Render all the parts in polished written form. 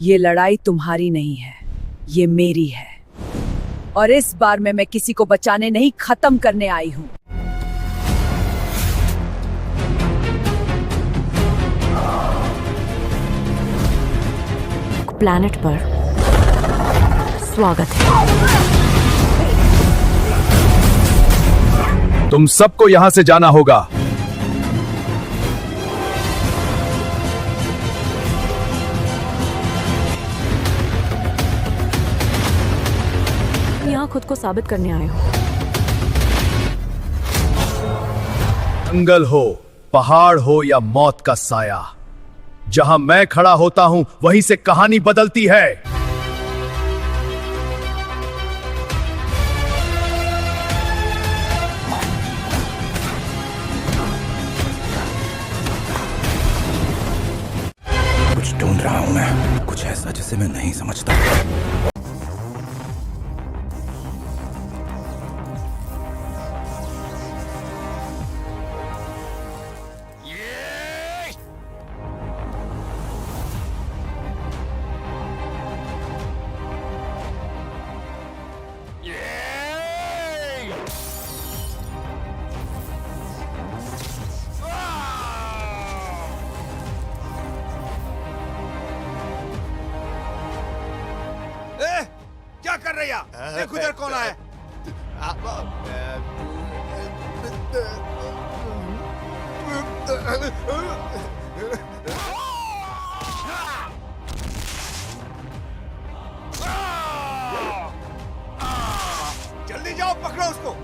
ये लड़ाई तुम्हारी नहीं है, ये मेरी है। और इस बार मैं किसी को बचाने नहीं, खत्म करने आई हूँ। प्लैनेट पर स्वागत है। तुम सबको यहाँ से जाना होगा। यहाँ खुद को साबित करने आए हो। जंगल हो, पहाड़ हो या मौत का साया, जहां मैं खड़ा होता हूं वहीं से कहानी बदलती है। कुछ ढूंढ रहा हूं मैं, कुछ ऐसा जिसे मैं नहीं समझता। क्या कर रही है? देख उधर कौन आया? जल्दी जाओ, पकड़ो उसको।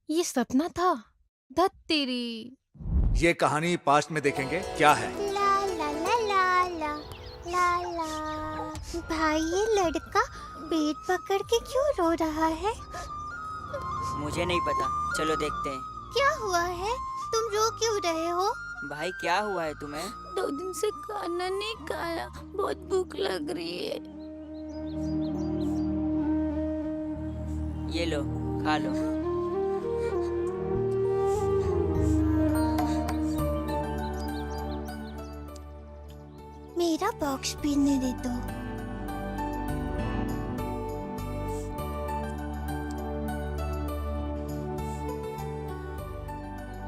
ये सपना था। धत तेरी। ये कहानी पास्ट में देखेंगे क्या है। ला ला ला ला ला ला ला। भाई ये लड़का पेट पकड़ के क्यों रो रहा है? मुझे नहीं पता, चलो देखते हैं। क्या हुआ है? तुम रो क्यों रहे हो? भाई क्या हुआ है तुम्हें? 2 दिन से खाना नहीं खाया, बहुत भूख लग रही है। ये लो, खा लो। मेरा बॉक्स पीने दे दो।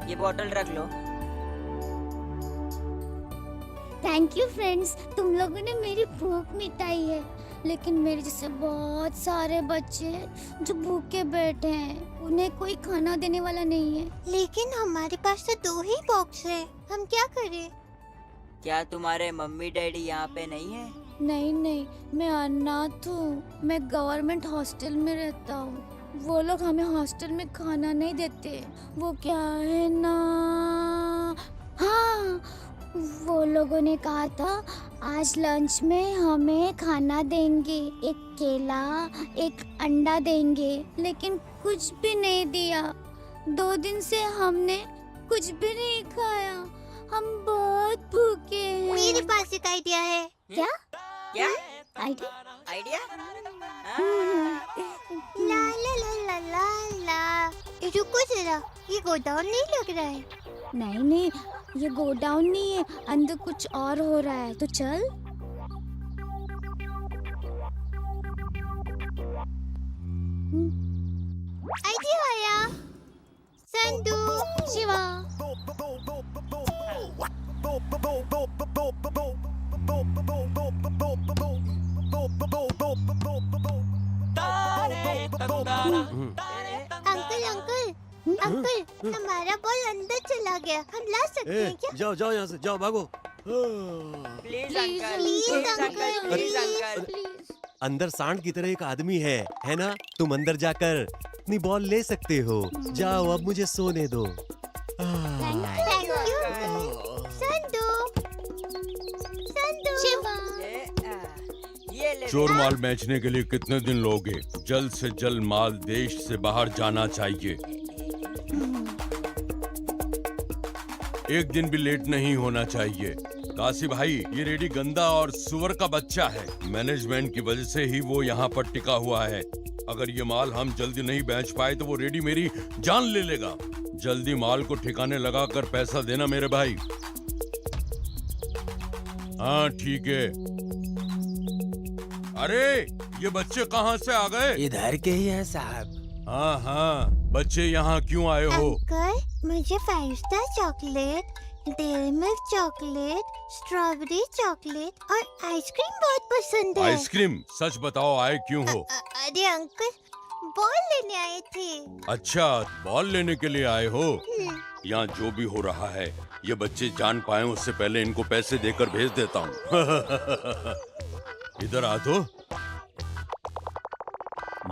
ये बोतल रख लो। थैंक यू फ्रेंड्स, तुम लोगों ने मेरी भूख मिटाई है। लेकिन मेरे जैसे बहुत सारे बच्चे हैं जो भूखे बैठे हैं, उन्हें कोई खाना देने वाला नहीं है। लेकिन हमारे पास तो 2 ही बॉक्स है, हम क्या करें? क्या तुम्हारे मम्मी डैडी यहाँ पे नहीं है? नहीं, मैं अनाथ हूँ। मैं गवर्नमेंट हॉस्टल में रहता हूँ। वो लोग हमें हॉस्टल में खाना नहीं देते। वो क्या है ना, हाँ, वो लोगों ने कहा था आज लंच में हमें खाना देंगे, एक केला, एक अंडा देंगे, लेकिन कुछ भी नहीं दिया। 2 दिन से हमने कुछ भी नहीं खाया। हम बहुत भूखे हैं। मेरे पास एक आइडिया है। क्या आइडिया? आइडिया? ला ला ला ला ला ला। रुको जरा, ये गोडाउन नहीं लग रहा है। नहीं, ये गोडाउन नहीं है, अंदर कुछ और हो रहा है। तो चल। आइडिया आया। संधू, शिवा। अंकल, हमारा बॉल अंदर चला गया, हम ला सकते हैं क्या? जाओ यहाँ से, जाओ भागो। Please uncle, please uncle. अंदर सांड की तरह एक आदमी है ना? तुम अंदर जाकर अपनी बॉल ले सकते हो। जाओ, अब मुझे सोने दो। Thank you. संधू, शिवा। चोर माल बेचने के लिए कितने दिन लोगे? जल्द से जल्द माल देश से बाहर जाना चाहिए। एक दिन भी लेट नहीं होना चाहिए। काशी भाई, ये रेडी गंदा और सुअर का बच्चा है। मैनेजमेंट की वजह से ही वो यहाँ पर टिका हुआ है। अगर ये माल हम जल्दी नहीं बेच पाए तो वो रेडी मेरी जान ले लेगा। जल्दी माल को ठिकाने लगा कर पैसा देना मेरे भाई। हाँ ठीक है। अरे ये बच्चे कहाँ से आ गए? इधर के ही है साहब। हाँ हाँ, बच्चे यहाँ क्यों आए हो? अंकल मुझे 5 star chocolate, dairy milk chocolate, strawberry chocolate और आइसक्रीम बहुत पसंद है। आइसक्रीम? सच बताओ आए क्यों हो? अरे अंकल बॉल लेने आए थे। अच्छा, बॉल लेने के लिए आए हो? यहाँ जो भी हो रहा है ये बच्चे जान पाए उससे पहले इनको पैसे देकर भेज देता हूँ। इधर आ तो।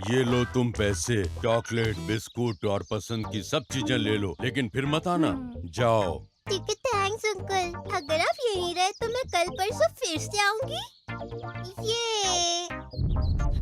ये लो तुम पैसे, चॉकलेट, बिस्कुट और पसंद की सब चीजें ले लो, लेकिन फिर मत आना। जाओ। ठीक है, थैंक्स अंकल। अगर आप यहीं रहे तो मैं कल परसों फिर से आऊंगी। ये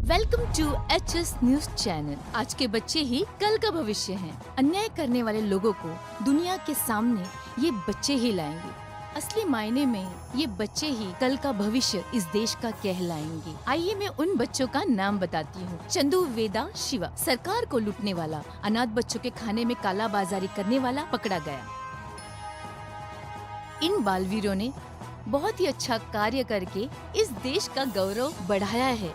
welcome to HS news channel. आज के बच्चे ही कल का भविष्य हैं। अन्याय करने वाले लोगों को दुनिया के सामने ये बच्चे ही लाएंगे। असली मायने में ये बच्चे ही कल का भविष्य इस देश का कहलाएंगे। आइए मैं उन बच्चों का नाम बताती हूँ। चंदू, वेदा, शिवा। सरकार को लूटने वाला, अनाथ बच्चों के खाने में काला बाजारी करने वाला पकड़ा गया। इन बालवीरों ने बहुत ही अच्छा कार्य करके इस देश का गौरव बढ़ाया है।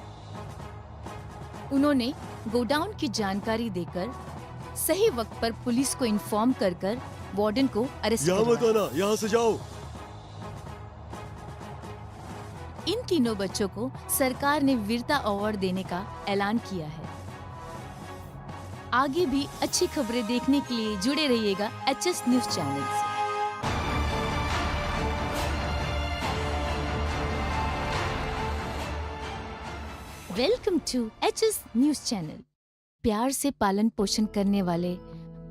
उन्होंने गोडाउन की जानकारी देकर सही वक्त पर पुलिस को इन्फॉर्म कर वार्डन को अरेस्ट यहाँ मत करवाया। आना, यहाँ से जाओ। इन तीनों बच्चों को सरकार ने वीरता अवार्ड देने का ऐलान किया है। आगे भी अच्छी खबरें देखने के लिए जुड़े रहिएगा HS न्यूज चैनल से। Welcome to HS news channel. प्यार से पालन पोषण करने वाले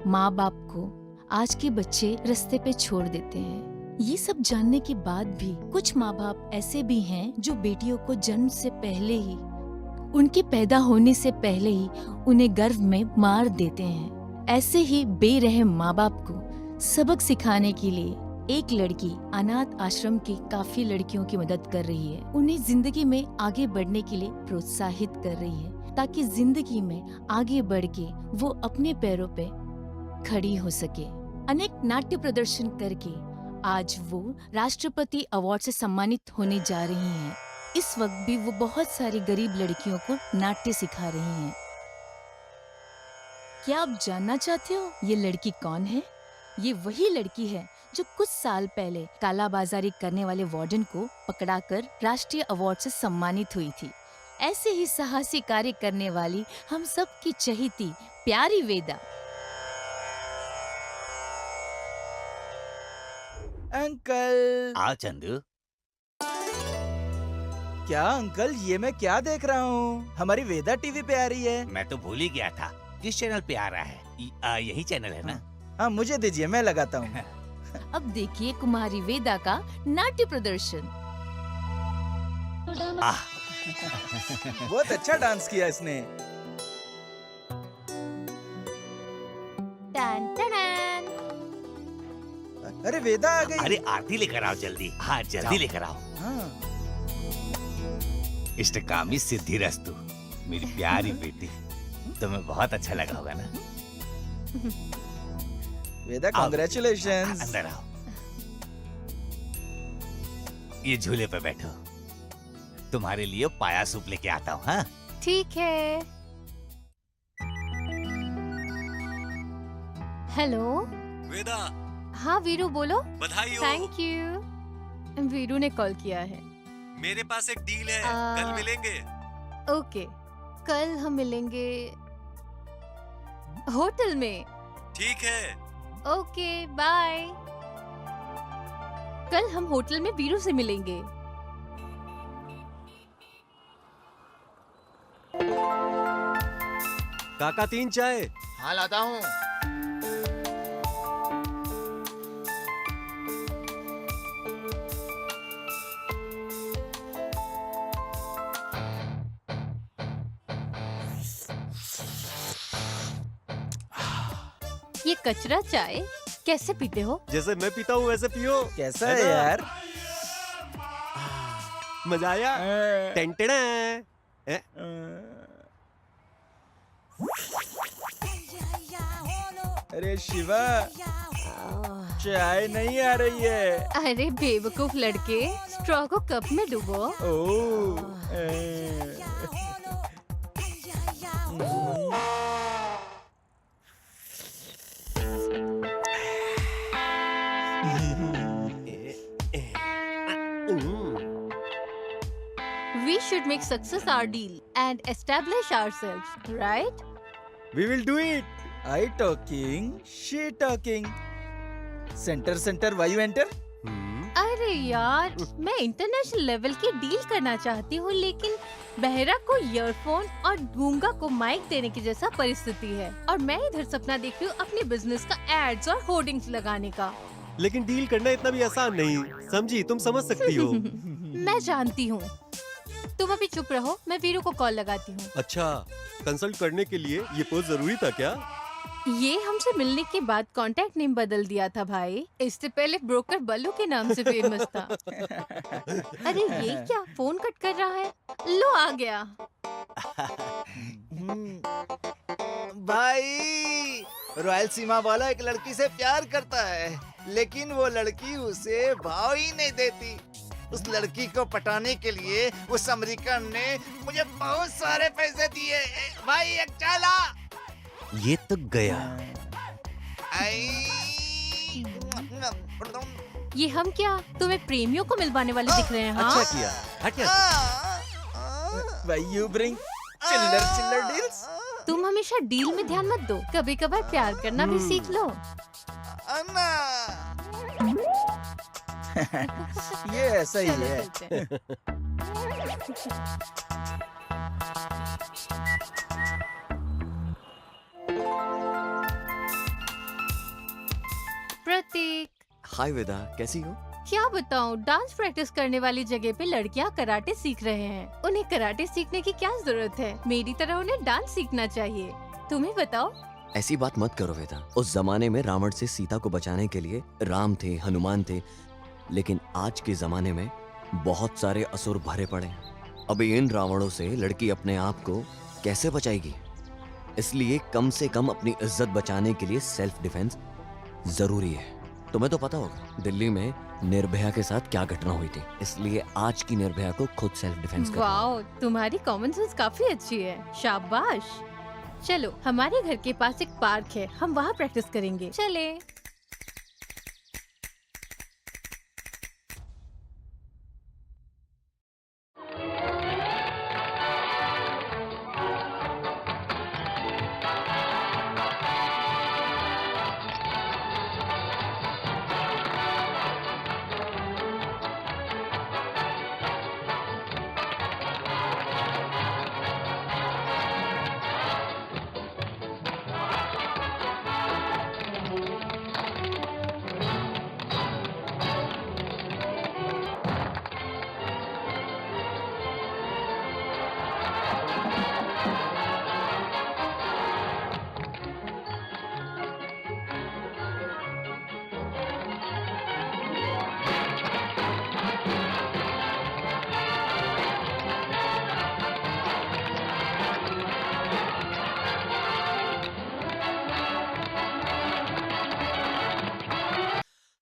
माँ बाप को आज के बच्चे रास्ते पे छोड़ देते हैं। ये सब जानने के बाद भी कुछ माँ बाप ऐसे भी हैं जो बेटियों को जन्म से पहले ही, उनके पैदा होने से पहले ही उन्हें गर्भ में मार देते हैं। ऐसे ही बेरहम माँ बाप को सबक सिखाने के लिए एक लड़की अनाथ आश्रम की काफी लड़कियों की मदद कर रही है। उन्हें जिंदगी में आगे बढ़ने के लिए प्रोत्साहित कर रही है ताकि जिंदगी में आगे बढ़ के वो अपने पैरों पे खड़ी हो सके। अनेक नाट्य प्रदर्शन करके आज वो राष्ट्रपति अवार्ड से सम्मानित होने जा रही हैं। इस वक्त भी वो बहुत सारी गरीब लड़कियों को नाट्य सिखा रही हैं। क्या आप जानना चाहते हो ये लड़की कौन है? ये वही लड़की है जो कुछ साल पहले कालाबाजारी करने वाले वार्डन को पकड़ाकर राष्ट्रीय अवार्ड से सम्मानित हुई थी। ऐसे ही साहसी कार्य करने वाली हम सब की चहेती प्यारी वेदा। अंकल। हाँ चंदू। क्या अंकल, ये मैं क्या देख रहा हूँ? हमारी वेदा टीवी पे आ रही है। मैं तो भूल ही गया था किस चैनल पे आ रहा है। यही चैनल है ना? हाँ मुझे दीजिए, मैं लगाता हूँ। अब देखिए कुमारी वेदा का नाट्य प्रदर्शन। बहुत अच्छा डांस किया इसने। टन टन। अरे वेदा आ गई। अरे आरती लेकर आओ जल्दी। हाँ जल्दी लेकर आओ। हाँ। इष्टकामी सिद्धिरस्तु मेरी प्यारी बेटी। तुम्हें बहुत अच्छा लगा होगा ना? वेदा कांग्रेचुलेशंस। अंदर आओ। ये झूले पे बैठो, तुम्हारे लिए पाया सूप लेके आता हूँ। हाँ ठीक है। हेलो वेदा। हाँ वीरू बोलो। बधाई हो। Thank you. वीरू ने कॉल किया है। मेरे पास एक डील है, कल मिलेंगे। ओके, कल हम मिलेंगे होटल में। ठीक है। Okay bye. कल हम होटल में वीरू से मिलेंगे। काका 3 चाय। हाँ लाता हूँ। ये कचरा चाय कैसे पीते हो? जैसे मैं पीता हूँ वैसे पियो। कैसा है यार? मजा आया? टेंटेड़ा। अरे शिवा, चाय नहीं आ रही है। अरे बेवकूफ लड़के, स्ट्रॉ को कप में डुबो। ओह, We should make success our deal and establish ourselves, right? we will do it. I talking, she talking. Center, center, why you enter? अरे यार, मैं इंटरनेशनल लेवल की डील करना चाहती हूँ, लेकिन बहरा को ईयरफोन और गूंगा को माइक देने की जैसा परिस्थिति है, और मैं इधर सपना देख रही हूँ अपने बिजनेस का एड्स और होर्डिंग्स लगाने का। लेकिन डील करना इतना भी आसान नहीं, समझी? तुम समझ सकती हो। मैं जानती हूँ। तुम अभी चुप रहो, मैं वीरू को कॉल लगाती हूँ। अच्छा, कंसल्ट करने के लिए ये पोस्ट जरूरी था क्या? ये हमसे मिलने के बाद कांटेक्ट नेम बदल दिया था भाई। इससे पहले ब्रोकर बल्लू के नाम से फेमस था। अरे ये क्या, फोन कट कर रहा है? लो आ गया। भाई, रॉयल सीमा वाला एक लड़की से प्यार करता है, लेकिन वो लड़की उसे भाव ही नहीं देती। उस लड़की को पटाने के लिए उस अमेरिकन ने मुझे बहुत सारे पैसे दिए। भाई एक चाला। ये तो गया। ये हम क्या तुम्हें प्रेमियों को मिलवाने वाले दिख रहे हैं? हाँ? अच्छा किया, हट जा। Why you bring चिल्लर डील्स? तुम हमेशा डील में ध्यान मत दो, कभी कभार प्यार करना भी सीख लो। ये ऐसा ही है। प्रतीक, हाय वेदा, कैसी हो? क्या बताऊं, डांस प्रैक्टिस करने वाली जगह पे लड़कियां कराटे सीख रहे हैं। उन्हें कराटे सीखने की क्या जरूरत है? मेरी तरह उन्हें डांस सीखना चाहिए। तुम्हें बताओ। ऐसी बात मत करो वेदा। उस जमाने में रावण से सीता को बचाने के लिए राम थे, हनुमान थे, लेकिन आज के जमाने में बहुत सारे असुर भरे पड़े हैं। अभी इन रावणों से लड़की अपने आप को कैसे बचाएगी? इसलिए कम से कम अपनी इज्जत बचाने के लिए सेल्फ डिफेंस जरूरी है। तुम्हें तो पता होगा दिल्ली में निर्भया के साथ क्या घटना हुई थी, इसलिए आज की निर्भया को खुद सेल्फ डिफेंस करना। वाओ, तुम्हारी कॉमन सेंस काफी अच्छी है, शाबाश। चलो, हमारे घर के पास एक पार्क है, हम वहाँ प्रैक्टिस करेंगे। चले।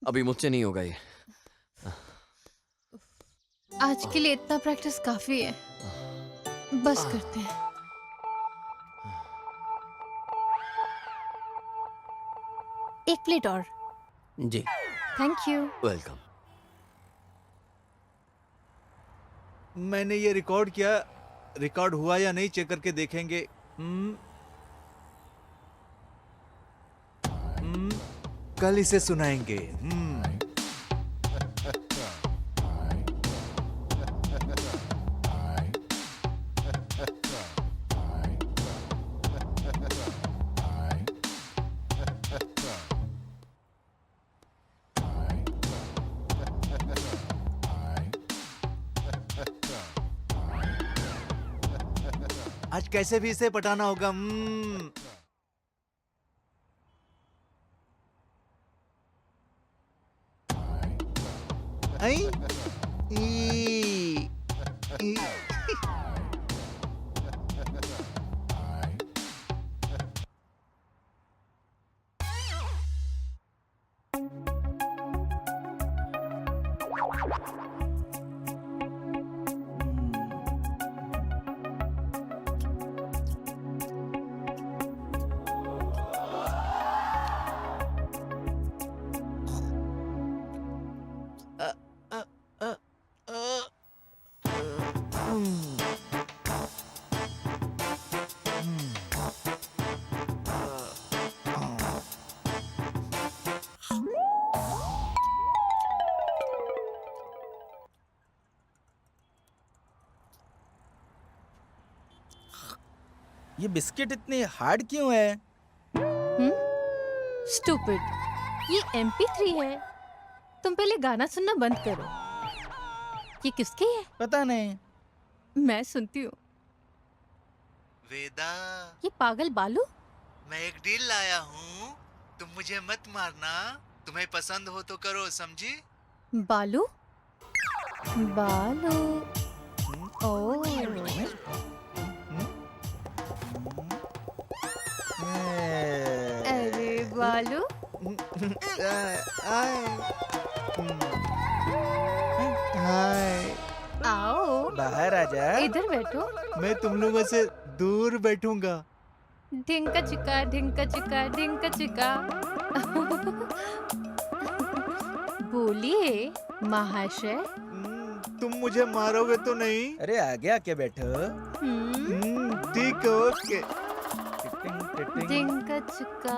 अभी मुझसे नहीं होगा ये। आज के लिए इतना प्रैक्टिस काफी है, बस करते हैं। एक प्लेट और। जी, थैंक यू। वेलकम। मैंने ये रिकॉर्ड किया, रिकॉर्ड हुआ या नहीं चेक करके देखेंगे। कल इसे सुनाएंगे। आज कैसे भी इसे पटाना होगा। ये बिस्किट इतनी हार्ड क्यों है? स्टूपिड, ये MP3 है। तुम पहले गाना सुनना बंद करो। ये किसके है? पता नहीं। मैं सुनती हूँ। वेदा, ये पागल बालू। मैं एक डील लाया हूँ, तुम मुझे मत मारना। तुम्हें पसंद हो तो करो, समझी? बालू बालू। ओ अरे बालू, आओ बाहर आ जा। इधर बैठो। मैं तुम लोगों से दूर बैठूंगा। ढिंका चिका ढिंका चिका ढिंका चिका। बोलिए महाशय। तुम मुझे मारोगे तो नहीं? अरे आगे आके बैठो। ठीक है, ओके। ढिंका चिका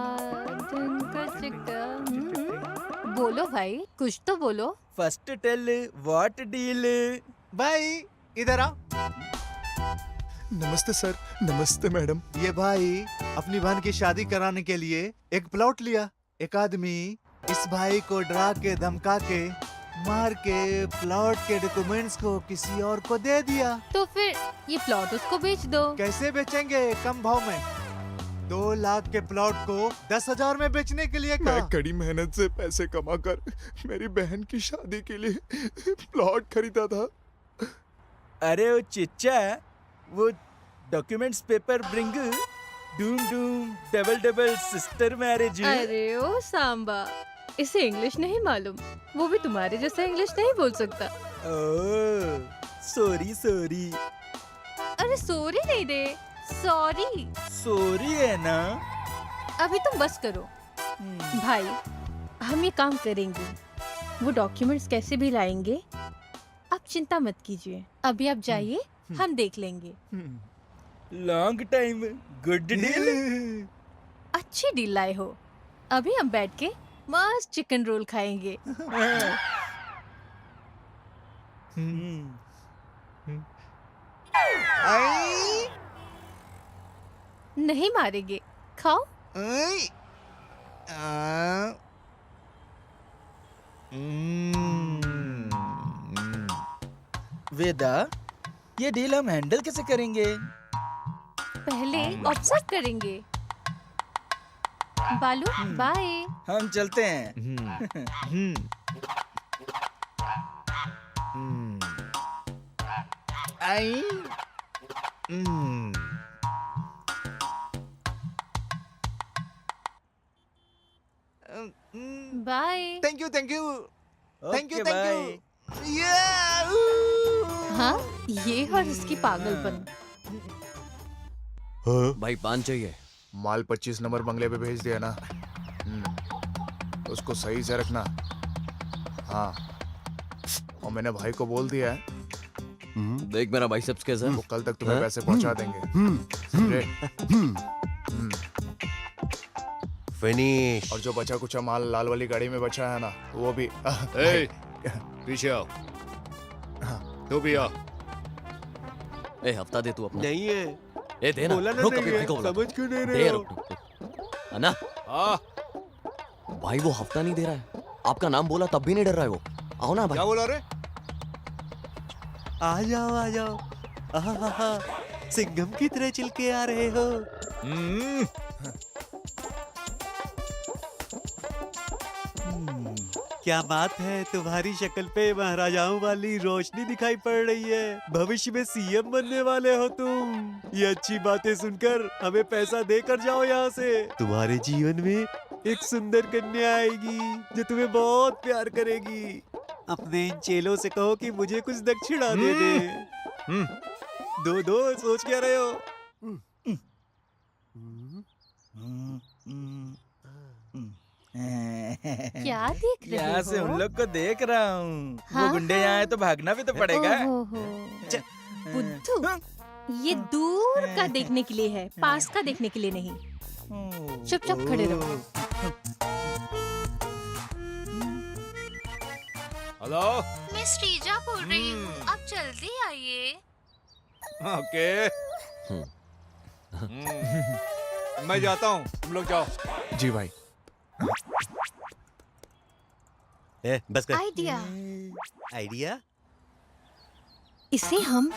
ढिंका चिका। बोलो भाई, कुछ तो बोलो। First tell what deal. भाई इधर आओ। नमस्ते सर। नमस्ते मैडम। ये भाई अपनी बहन की शादी कराने के लिए एक प्लॉट लिया। एक आदमी इस भाई को डरा के धमका के मार के प्लॉट के डॉक्यूमेंट्स को किसी और को दे दिया। तो फिर ये प्लॉट उसको बेच दो। कैसे बेचेंगे? कम भाव में। 2 लाख के प्लॉट को 10,000 में बेचने के लिए कहा। मैं कड़ी मेहनत से पैसे कमाकर मेरी बहन की शादी के लिए प्लॉट खरीदा था। अरे वो चिच्चा, वो documents paper bring. Doom Doom double double sister marriage. अरे ओ सांबा, इसे इंग्लिश नहीं मालूम। वो भी तुम्हारे जैसा इंग्लिश नहीं बोल सकता। ओह, सॉरी सॉरी। अरे सॉरी नहीं दे, सॉरी। सॉरी है ना? अभी तुम बस करो। भाई, हम ये काम करेंगे। वो डॉक्यूमेंट्स कैसे भी लाएंगे, आप चिंता मत कीजिए। अभी आप जाइए, हम देख लेंगे। Long time good deal. अच्छी डील लाए हो। अभी हम बैठ के मस्त चिकन रोल खाएंगे। नहीं मारेंगे, खाओ। वेदा, ये डील हम हैंडल कैसे करेंगे? पहले ऑब्जर्व करेंगे। बालू बाय। हम चलते हैं। आई। Bye. Thank you thank you thank you okay, thank you. हाँ, ये और इसकी पागलपन। भाई पान चाहिए। माल 25 नंबर बंगले पे भेज दिया ना। उसको सही से रखना। हाँ, और मैंने भाई को बोल दिया है। देख मेरा बाइसेप्स कैसा है? वो कल तक तुम्हें पैसे पहुंचा देंगे। समझे? फिनिश। और जो बचा कुचा माल लाल वाली गाड़ी में बचा है ना, वो भी। पीछे आओ। तू भी आ। ए, हफ्ता दे तू अपना। नहीं है। ए, दे ना। बोला ना रुक, नहीं अभी है, भाई को बुला। समझ क्यों नहीं रहे दे, हो? रुक। है ना? भाई वो हफ्ता नहीं दे रहा है। आपका नाम बोला तब भी नहीं डर रहा है वो। आओ ना भाई। क्या बोला रे? आ जाओ आ जाओ। आहा, सिंघम की तरह चिल के आ रहे हो। क्या बात है, तुम्हारी शक्ल पे महाराजाओं वाली रोशनी दिखाई पड़ रही है। भविष्य में सीएम बनने वाले हो तुम। ये अच्छी बातें सुनकर हमें पैसा देकर जाओ यहाँ से। तुम्हारे जीवन में एक सुंदर कन्या आएगी जो तुम्हें बहुत प्यार करेगी। अपने इन चेलों से कहो कि मुझे कुछ दक्षिणा दे दे। दो दो, सोच क्या रहे हो? क्या देख रहे हो? यहाँ से उन लोग को देख रहा हूँ। हाँ, वो गुंडे यहाँ आए तो भागना भी तो पड़ेगा। ओहो। बुद्धू, ये दूर का देखने के लिए है, पास का देखने के लिए नहीं। चुपचाप खड़े रहो। हेलो। मैं श्रीजा बोल रही हूँ, आप जल्दी आइए। ओके। मैं जाता हूँ, तुम लोग जाओ। जी भाई। बस कर। आइडिया। आइडिया? इसे हम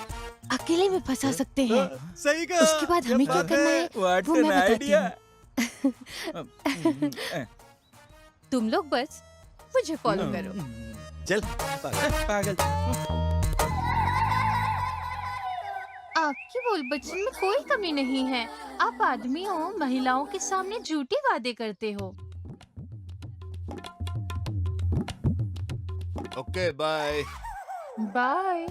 अकेले में फंसा सकते हैं। सही कहा। उसके बाद हमें क्या करना है वो मैं बताती हूँ। तुम लोग बस मुझे फॉलो करो। चल पागल। आपकी बोल बच्चन में कोई कमी नहीं है। आप आदमियों महिलाओं के सामने झूठे वादे करते हो। Okay bye. बाय।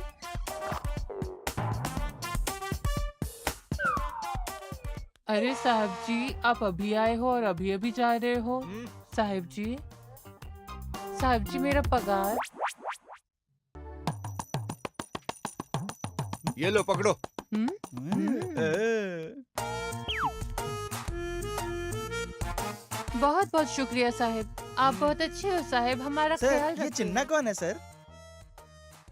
अरे साहब जी, आप अभी आए हो और अभी अभी जा रहे हो? साहब जी मेरा पगार। ये लो पकड़ो। बहुत बहुत शुक्रिया साहब, आप बहुत अच्छे हो साहब, हमारा ख्याल सर, ये चिन्ना कौन है सर?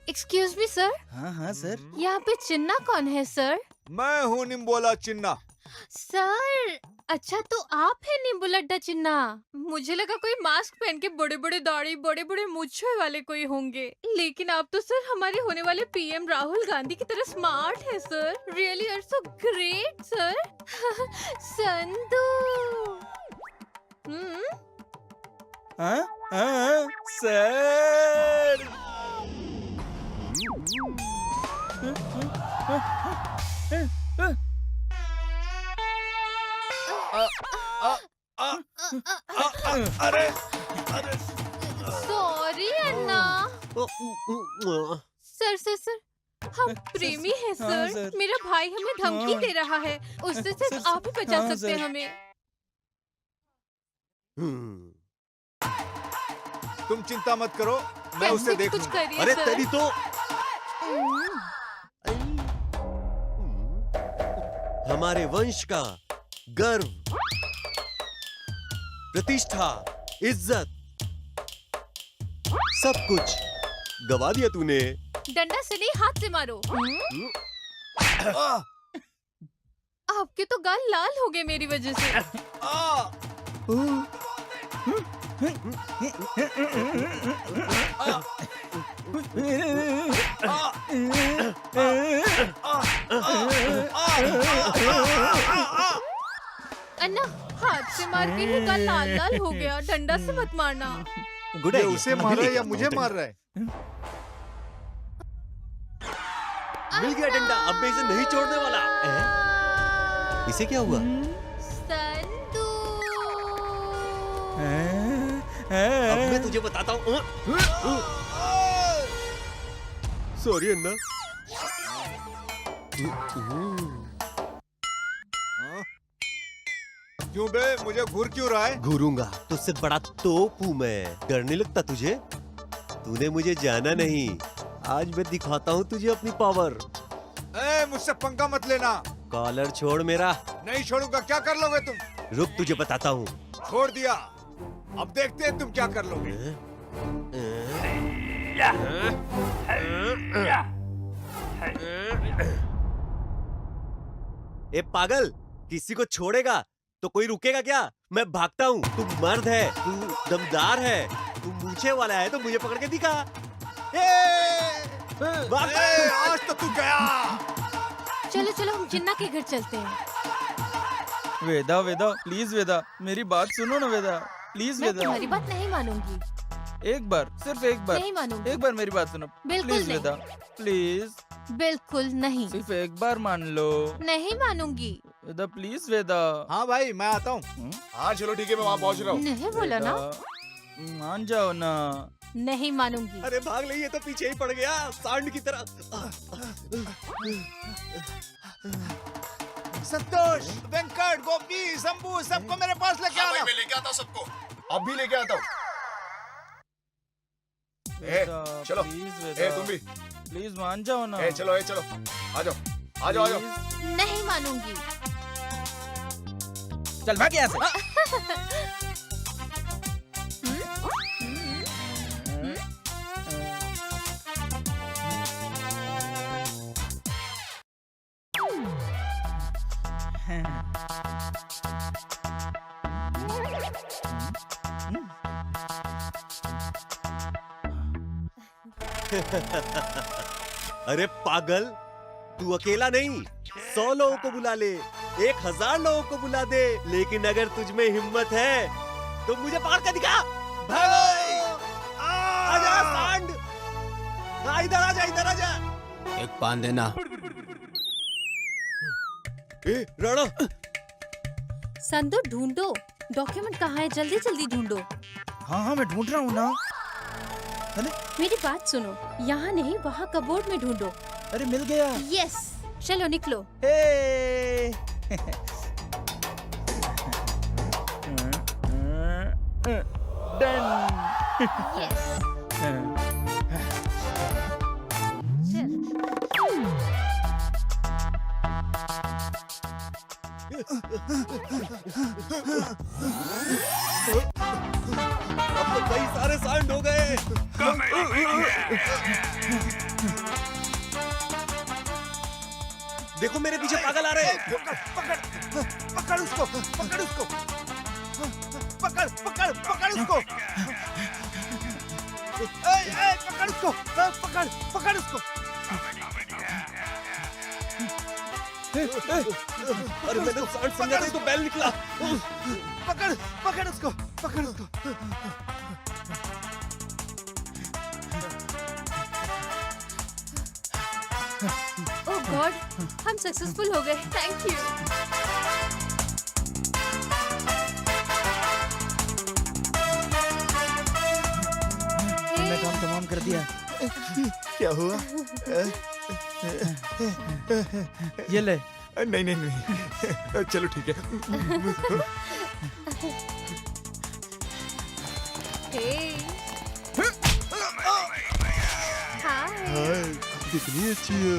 Excuse me sir. हाँ हाँ सर। यहाँ पे चिन्ना कौन है सर? मैं हूँ निम्बोला चिन्ना। सर अच्छा तो आप है नींबूलड्डा चिन्ना। मुझे लगा कोई मास्क पहन के बड़े बड़े दाढ़ी बड़े बड़े मूंछों वाले कोई होंगे, लेकिन आप तो सर हमारे होने वाले पीएम राहुल गांधी की तरह स्मार्ट है sir. Really are so great sir. Sandhu. Sir. अरे सॉरी अन्ना। सर सर सर हम प्रेमी हैं सर। सर। मेरा भाई हमें धमकी दे रहा है, उससे सिर्फ आप ही बचा हाँ, सकते हैं सर। हमें। तुम चिंता मत करो, मैं कैसे उसे देख कुछ लूंगा। करिए अरे सर। तेरी तो हमारे वंश का गर्व, प्रतिष्ठा, इज्जत, सब कुछ गवा दिया तूने। डंडा से नहीं हाथ से मारो। आपके तो गाल लाल हो गए मेरी वजह से। अन्ना हाथ से मार के ही गाल लाल लाल हो गया, डंडा से मत मारना। गुड ये उसे मार रहा है या मुझे मार रहा है? मिल गया डंडा, अब मैं इसे नहीं छोड़ने वाला। इसे क्या हुआ? संधू। अब मैं तुझे बताता हूँ। सॉरी अन्ना। क्यों बे, मुझे घूर क्यों रहा है? घूरूंगा, तुझसे बड़ा तोप हूँ मैं। डर नहीं लगता तुझे? तूने मुझे जाना नहीं, आज मैं दिखाता हूँ तुझे अपनी पावर। मुझसे पंगा मत लेना। कॉलर छोड़ मेरा। नहीं छोड़ूंगा। क्या कर लोगे तुम? रुक तुझे बताता हूँ। छोड़ दिया, अब देखते हैं तुम क्या कर लोगे। ए पागल, किसी को छोड़ेगा तो कोई रुकेगा क्या? मैं भागता हूँ, तू मर्द है, तू दमदार है, तू मूछे वाला है तो मुझे पकड़ के दिखा। आज तो तू गया। चलो चलो हम चिन्ना के घर चलते हैं। वेदा वेदा प्लीज वेदा, मेरी बात सुनो ना वेदा, प्लीज मैं वेदा। तुम्हारी बात नहीं मानूंगी। एक बार, सिर्फ एक बार, नहीं मानूंगी। एक बार मेरी बात सुनो बिल्कुल प्लीज नहीं। वेदा, प्लीज बिल्कुल नहीं। सिर्फ एक बार मान लो नहीं मानूंगी। वेदा, प्लीज वेदा। हाँ भाई मैं आता हूँ। हाँ चलो ठीक है, मैं वहाँ पहुँच रहा हूँ। नहीं बोला ना। मान जाओ ना। नहीं मानूंगी। अरे भाग ले, ये तो पीछे ही पड़ गया सांड की तरह। संतोष, वेंकट, गोपी, शंभू, सबको मेरे पास लेके आना। मैं लेके आता हूँ सबको, अब भी लेके आता हूँ। चलो, प्लीज वेदा, तुम भी प्लीज मान जाओ ना। चलो चलो, आ जाओ आ जाओ आ जाओ। नहीं मानूंगी। चल भाग यहाँ से। अरे पागल, तू अकेला नहीं, 100 लोगों को बुला ले, 1000 लोगों को बुला दे, लेकिन अगर तुझ में हिम्मत है तो मुझे पकड़ कर दिखा। आजा सांड, इधर आजा, इधर आजा। एक पान देना। राणा, संदू ढूंढो, डॉक्यूमेंट कहाँ है? जल्दी जल्दी ढूंढो। हाँ मैं ढूंढ रहा हूँ ना। मेरी बात सुनो, यहाँ नहीं वहाँ कबोर्ड में ढूंढो। अरे मिल गया। यस, चलो निकलो। अब तो कई सारे सांड हो गए। देखो मेरे पीछे पागल आ रहे हैं। पकड़ उसको, पकड़ उसको, पकड़ पकड़ पकड़ उसको, पकड़ उसको, पकड़ पकड़ उसको। अरे मैंने सांड समझा था, तो बैल निकला। पकड़ पकड़ उसको, पकड़ उसको। ओह गॉड, हम सक्सेसफुल हो गए। Thank you. मैंने काम तमाम कर दिया। क्या हुआ? ये ले। नहीं नहीं नहीं, चलो ठीक है। हाय, कितनी अच्छी है।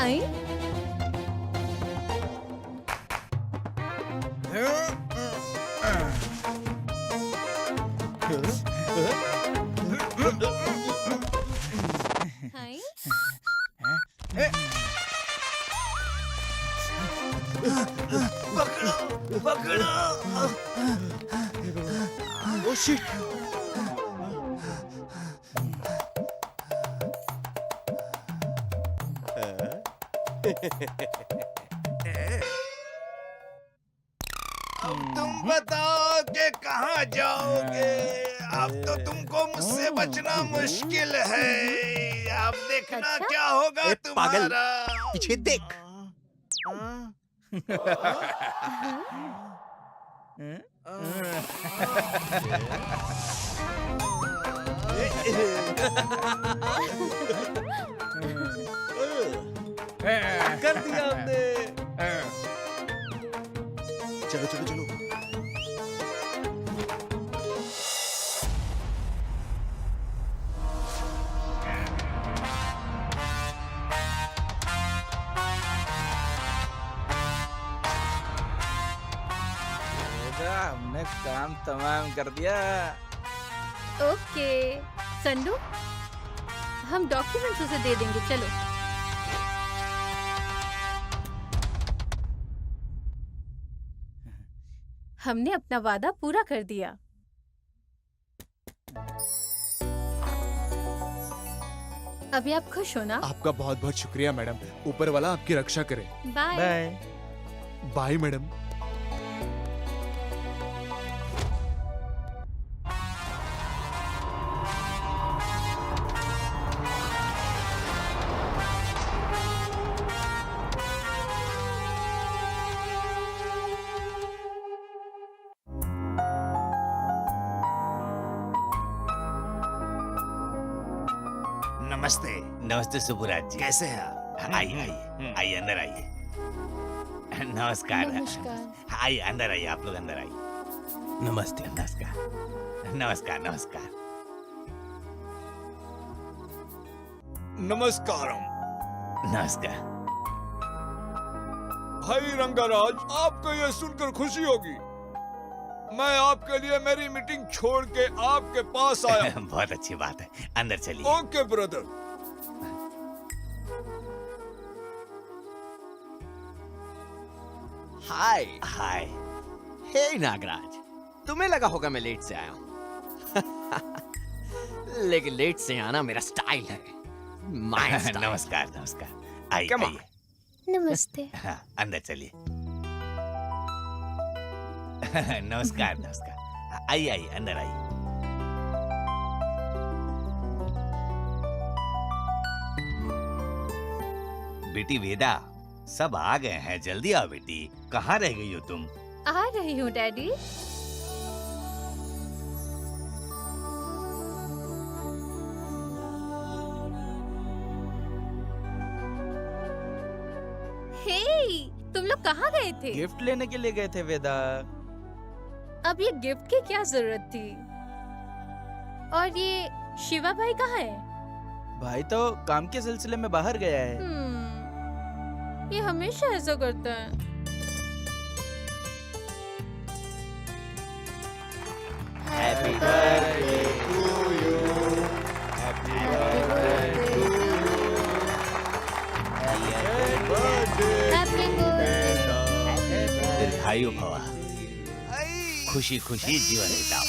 आई पकड़ो पकड़ो। Oh shit. अब तुम बताओ कि कहाँ जाओगे? अब तो तुमको मुझसे बचना मुश्किल है। अब देखना क्या होगा पागल, तुम्हारा। पीछे देख। कर दिया हमने। चलो चलो चलो। हमने काम तमाम कर दिया। ओके संडू, हम डॉक्यूमेंट्स उसे दे देंगे। चलो हमने अपना वादा पूरा कर दिया। अभी आप खुश हो ना? आपका बहुत बहुत शुक्रिया मैडम। ऊपर वाला आपकी रक्षा करे। Bye bye bye madam. नमस्ते। नमस्ते सुबुराज जी। कैसे हैं आप? आइए आइए आइए, अंदर आइए। नमस्कार। नमस्कार। आइए अंदर आइए, आप लोग अंदर आइए। नमस्ते। नमस्कार नमस्कार नमस्कार। नमस्कारम। नमस्कार। भाई रंगाराज, आपको यह सुनकर खुशी होगी, मैं आपके लिए मेरी मीटिंग छोड़ के आपके पास आया। बहुत अच्छी बात है, अंदर चलिए। Okay brother. Hi hi. Hey Nagraj, तुम्हें लगा होगा मैं लेट से आया हूँ। लेकिन लेट से आना मेरा स्टाइल है। My style. नमस्कार नमस्कार। आइए Come on. आइए। नमस्ते। हाँ, अंदर चलिए। नमस्कार नमस्कार। आइए आइए अंदर आइए। बेटी वेदा, सब आ गए हैं, जल्दी आओ बेटी। कहाँ रह गई हो तुम? आ रही हूँ डैडी। हे, तुम लोग कहाँ गए थे? गिफ्ट लेने के लिए गए थे वेदा। अब ये गिफ्ट की क्या जरूरत थी? और ये शिवा भाई कहाँ है? भाई तो काम के सिलसिले में बाहर गया है। ये हमेशा ऐसा करता है। Happy birthday to you. Happy birthday to you. Happy birthday. दीर्घायु भव। खुशी खुशी जीवन बिताओ।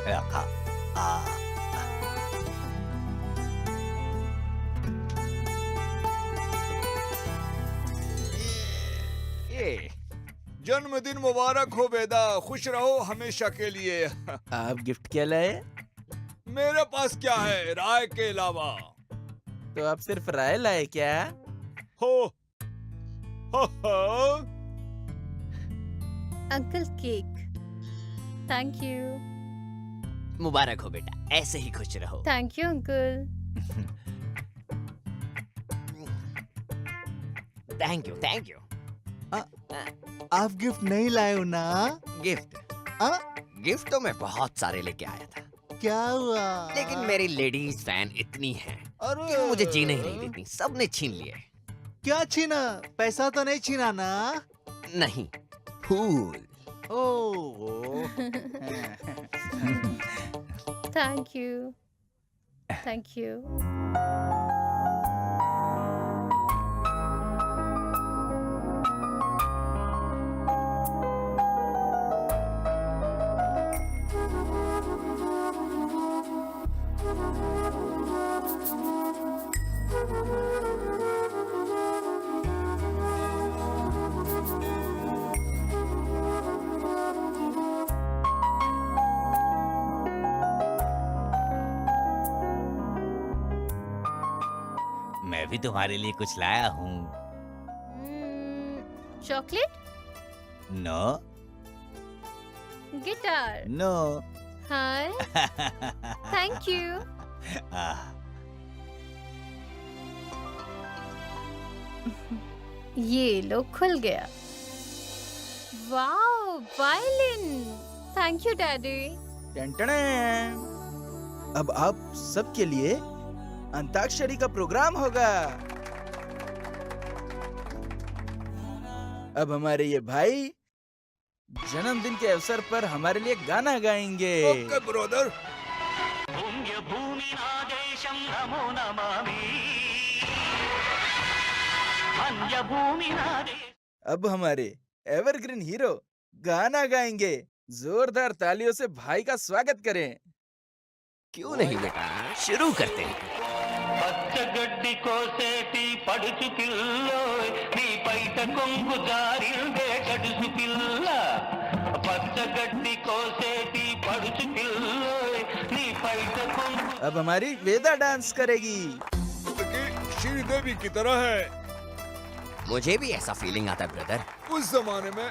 रखा। जन्मदिन मुबारक हो बेदा, खुश रहो हमेशा के लिए। आप गिफ्ट क्या लाए? मेरे पास क्या है राय के अलावा? तो आप सिर्फ राय लाए क्या? हो अंकल केक। Thank you. मुबारक हो बेटा, ऐसे ही खुश रहो। Thank you uncle. Thank you thank you. आप गिफ्ट नहीं लाए हो ना? गिफ्ट? गिफ्ट तो मैं बहुत सारे लेके आया था। क्या हुआ? लेकिन मेरी लेडीज फैन इतनी हैं कि वो मुझे जीने ही नहीं देती, सबने छीन लिए। क्या छीना? पैसा तो नहीं छीना ना? नहीं, फूल। Thank you. Thank you. मैं भी तुम्हारे लिए कुछ लाया हूँ। Chocolate? No guitar? No. Hi. Thank you. ये लो, खुल गया। Wow, violin. Thank you daddy. अब आप सबके लिए अंताक्षरी का प्रोग्राम होगा। अब हमारे ये भाई जन्मदिन के अवसर पर हमारे लिए गाना गाएंगे। Okay brother. अब हमारे एवरग्रीन हीरो गाना गाएंगे। जोरदार तालियों से भाई का स्वागत करें। क्यों नहीं बेटा, शुरू करते हैं। పచ్చగడ్డి కోసేటి పడుచు పిల్లో నీ పైట కొంగు జారిందే గడుసు పిల్ల పచ్చగడ్డి కోసేటి పడుచు పిల్లో నీ పైట కొంగు। अब हमारी वेदा डांस करेगी। श्रीदेवी की तरह है। मुझे भी ऐसा फीलिंग आता है ब्रदर। उस जमाने में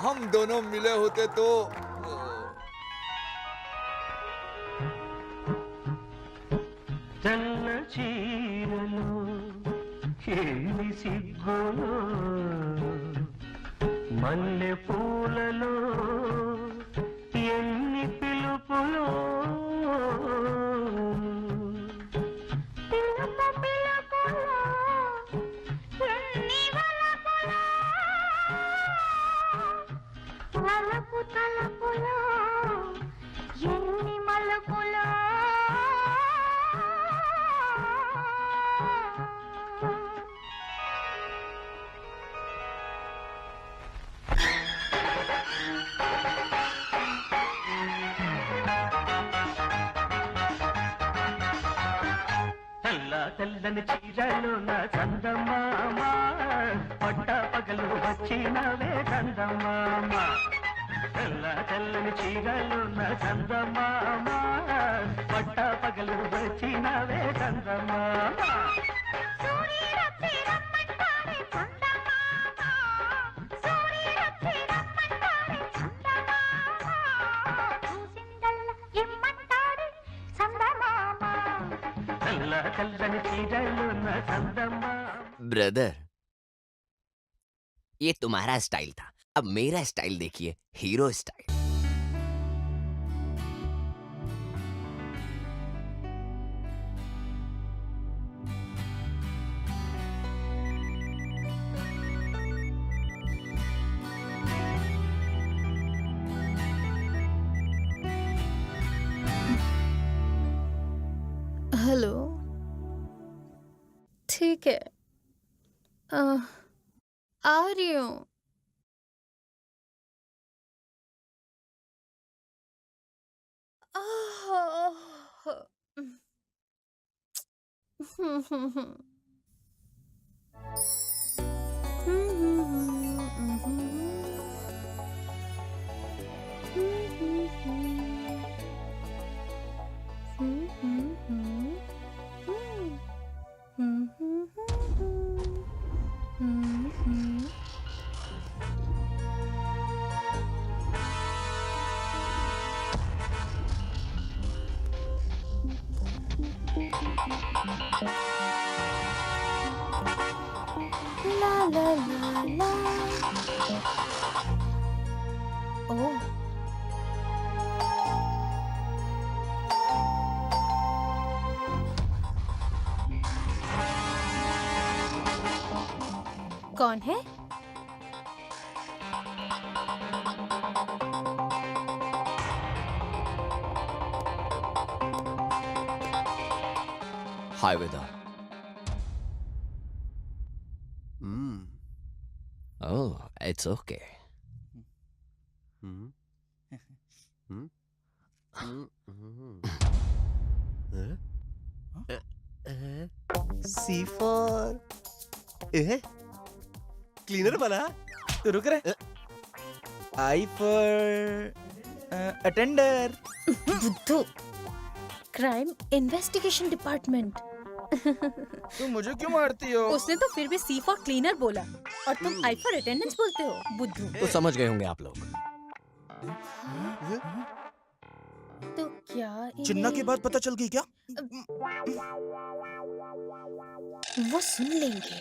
हम दोनों मिले होते तो తెల్ల చీరలో ఏమి సిగ్గులో మల్లె పూలలో ఎన్ని పిలుపులో తలపులో ఎన్ని మలుపులో తెల్లని చీరలోన చందమామ పట్ట పగలు వచ్చినవే చందమామ తెల్లని చీరలోన చందమామ పట్ట పగలు వచ్చినవే చందమామ ब्रदर, ये तुम्हारा स्टाइल था, अब मेरा स्टाइल देखिए, हीरो स्टाइल। हेलो, ठीक है, आ रही हूँ। ला ला ला ला। ओह, कौन है? Hi Veda. Oh, it's okay. C for cleaner बना। तो रुक रहे। I for attender. बुद्धू, क्राइम इन्वेस्टिगेशन डिपार्टमेंट। तुम मुझे क्यों मारती हो? उसने तो फिर भी सी फॉर क्लीनर बोला और तुम आई फॉर अटेंडेंस बोलते हो, बुद्धू। तो समझ गए होंगे आप लोग। तो क्या चिन्ना के बाद पता चल गई क्या? वो सुन लेंगे।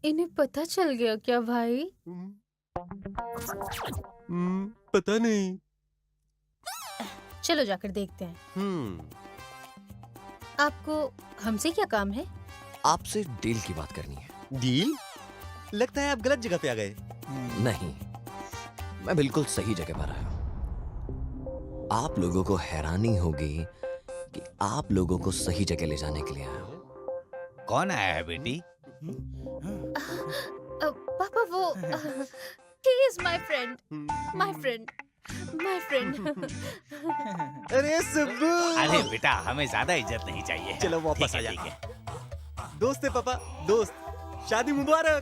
इन्हें पता चल गया क्या भाई? पता नहीं। चलो जाकर देखते हैं। आपको हमसे क्या काम है? आपसे डील की बात करनी है। डील? लगता है आप गलत जगह पे आ गए। नहीं, मैं बिल्कुल सही जगह पर आया हूँ। आप लोगों को हैरानी होगी कि आप लोगों को सही जगह ले जाने के लिए आया हूँ। कौन आया है बेटी? पापा वो he is my friend, my friend, my friend। अरे सुब्बू। अरे बेटा, हमें ज्यादा इज्जत नहीं चाहिए। चलो वापस आ जा। ठीक है। दोस्त है पापा, दोस्त। शादी मुबारक।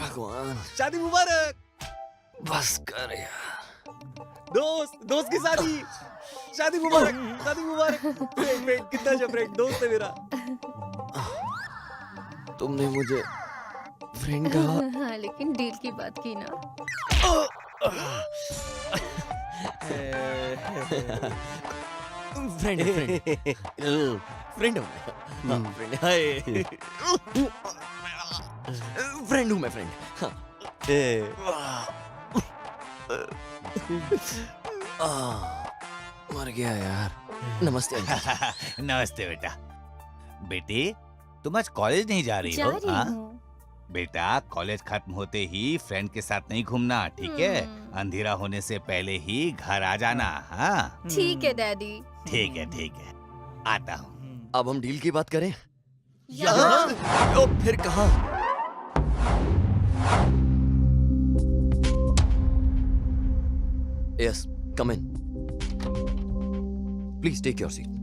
भगवान, शादी मुबारक। बस कर यार। दोस्त की शादी। शादी मुबारक, शादी मुबारक। फ्रेंड कितना अच्छा फ्रेंड, दोस्त है मेरा। तुमने मुझे फ्रेंड कहा। हाँ, लेकिन डील की बात की ना। फ्रेंड फ्रेंड फ्रेंड हूँ मैं, फ्रेंड। मर गया यार। नमस्ते अंकल। नमस्ते बेटा। बेटी, तुम आज कॉलेज नहीं जा रही हो? हाँ? बेटा, कॉलेज खत्म होते ही फ्रेंड के साथ नहीं घूमना, ठीक है? अंधेरा होने से पहले ही घर आ जाना। हाँ? ठीक है डैडी। ठीक है, ठीक है, आता हूँ। अब हम डील की बात करें। यहाँ? तो फिर कहाँ? Yes, come in. Please take your seat.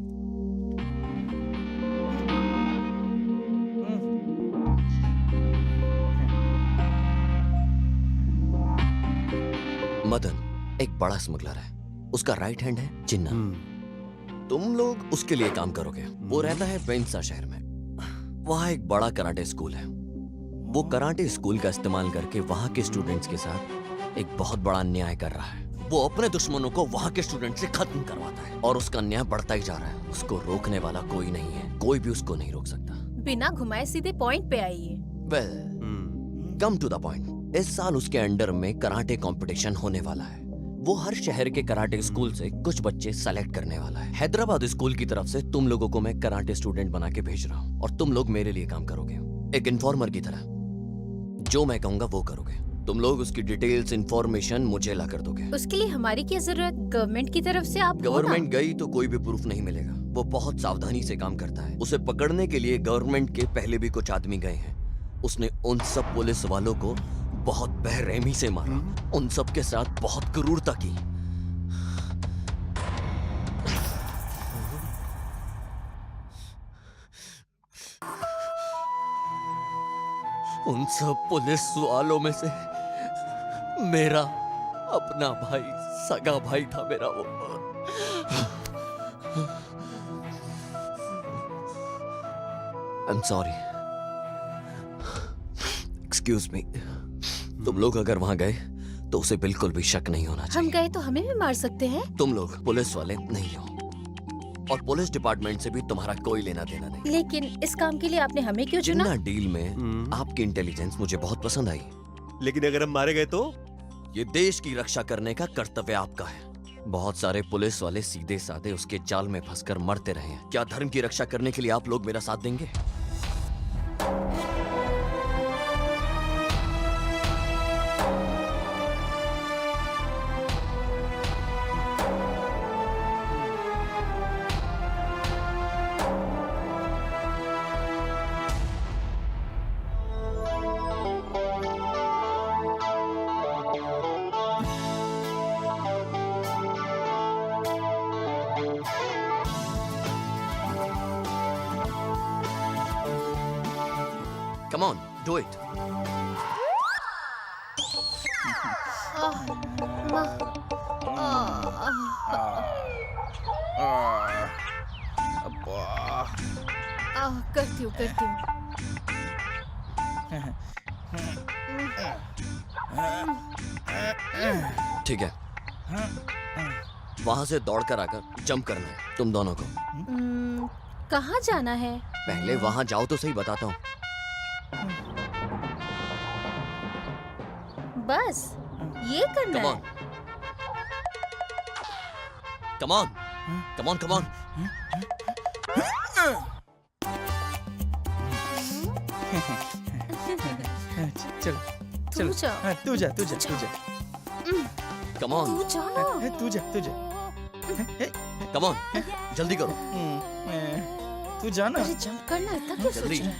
Madan एक बड़ा स्मगलर है, उसका राइट हैंड है चिन्ना। तुम लोग उसके लिए काम करोगे। वो रहता है वेंसा शहर में, वहाँ एक बड़ा कराटे स्कूल है। वो कराटे स्कूल का इस्तेमाल करके वहाँ के स्टूडेंट्स के साथ एक बहुत बड़ा अन्याय कर रहा है। वो अपने दुश्मनों को वहाँ के स्टूडेंट से खत्म करवाता है और उसका अन्याय बढ़ता ही जा रहा है। उसको रोकने वाला कोई नहीं है, कोई भी उसको नहीं रोक सकता। बिना घुमाए सीधे पॉइंट पे आइए। Well, come to the point. इस साल उसके अंडर में कराटे कंपटीशन होने वाला है। वो हर शहर के कराटे स्कूल से कुछ बच्चे सेलेक्ट करने वाला है। हैदराबाद स्कूल की तरफ से तुम लोगों को मैं कराटे स्टूडेंट बना के भेज रहा हूँ और तुम लोग मेरे लिए काम करोगे, एक इन्फॉर्मर की तरह। जो मैं कहूँगा वो करोगे। तुम लोग उसकी डिटेल्स इंफॉर्मेशन मुझे ला कर दोगे। उसके लिए हमारी क्या जरूरत? गवर्नमेंट की तरफ से आप हो ना? गवर्नमेंट गई तो कोई भी प्रूफ नहीं मिलेगा। वो बहुत सावधानी से काम करता है। उसे पकड़ने के लिए गवर्नमेंट के पहले भी कुछ आदमी गए हैं। उसने उन सब पुलिस वालों को बहुत बेरहमी से मारा, उन सब के साथ बहुत क्रूरता की। उन सब पुलिस वालों में से मेरा अपना भाई, सगा भाई था मेरा वो। I'm sorry. Excuse me. तुम लोग अगर वहां गए तो उसे बिल्कुल भी शक नहीं होना चाहिए। हम गए तो हमें भी मार सकते हैं। तुम लोग पुलिस वाले नहीं हो और पुलिस डिपार्टमेंट से भी तुम्हारा कोई लेना देना नहीं। लेकिन इस काम के लिए आपने हमें क्यों चुना? जिन्ना डील में आपकी इंटेलिजेंस मुझे बहुत पसंद आई। लेकिन अगर हम मारे गए तो? ये देश की रक्षा करने का कर्तव्य आपका है। बहुत सारे पुलिस वाले सीधे साधे उसके जाल में फंसकर मरते रहे हैं। क्या धर्म की रक्षा करने के लिए आप लोग मेरा साथ देंगे? Come on, do it. करती हूँ। ठीक है, वहां से दौड़कर आकर जंप करना है तुम दोनों को। कहाँ जाना है? पहले वहां जाओ तो सही, बताता हूँ। बस ये करना है। Come on. Come on, come on. चलो चलो, तू जा। Come on. तू जा। Come on. जल्दी करो। तू जाना। अरे जंप करना इतना क्यों जल्दी। सोच रहा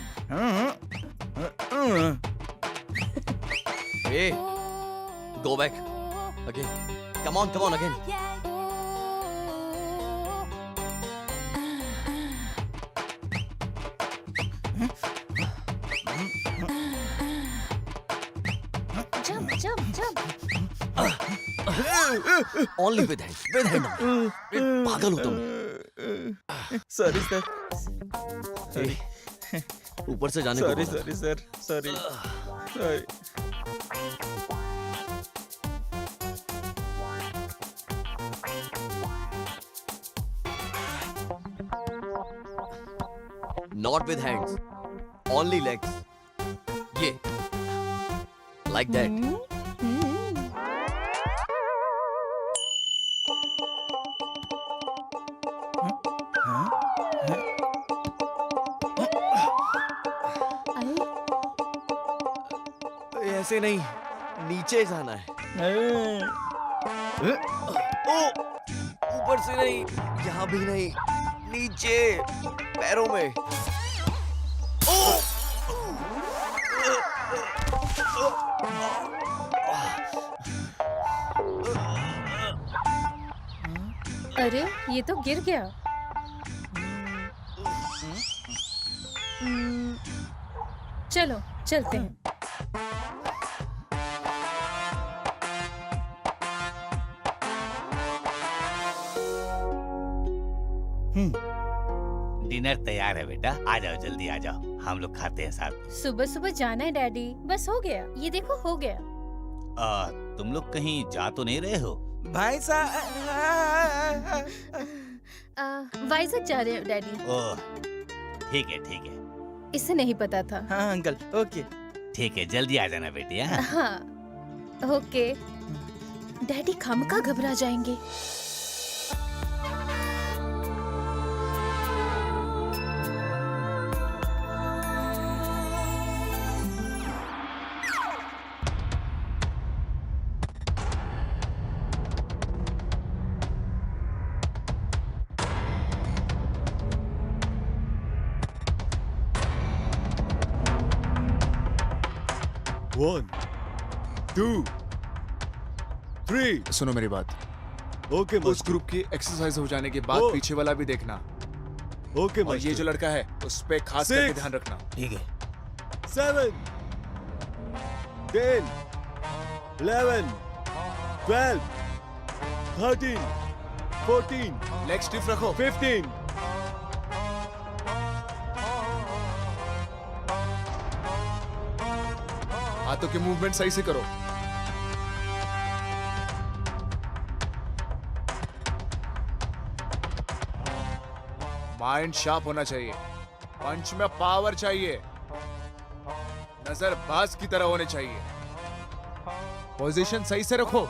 है? Hey, go back again. Come on again. Jump. Only with hand. पागल हो तुम। Sorry sir. ऊपर से जाने को बोला। Sorry. Not with hands, only legs. Yeah, like that. ऐसे नहीं, नीचे जाना है। ऊपर से नहीं, यहाँ भी नहीं, नीचे पैरों में। अरे ये तो गिर गया। चलो चलते हैं। डिनर तैयार है बेटा, आ जाओ जल्दी आ जाओ, हम लोग खाते हैं साथ में। सुबह सुबह जाना है डैडी, बस हो गया, ये देखो हो गया। तुम लोग कहीं जा तो नहीं रहे हो? भाई साहब वाइजक जा रहे हो डैडी। ओह ठीक है इसे नहीं पता था। हाँ अंकल, ओके ठीक है, जल्दी आ जाना बेटी। हाँ हाँ ओके। डैडी खामखा घबरा जाएंगे। One, 2, 3। सुनो मेरी बात। ओके उस ग्रुप की एक्सरसाइज हो जाने के बाद पीछे वाला भी देखना। ओके और ये जो लड़का है उस पे खास करके ध्यान रखना। ठीक है। 7, 10, 11, 12, 13, 14, लेग स्टिफ रखो। 15। हाथों के मूवमेंट सही से करो। माइंड शार्प होना चाहिए, पंच में पावर चाहिए, नजर बाज की तरह होने चाहिए, पोजीशन सही से रखो।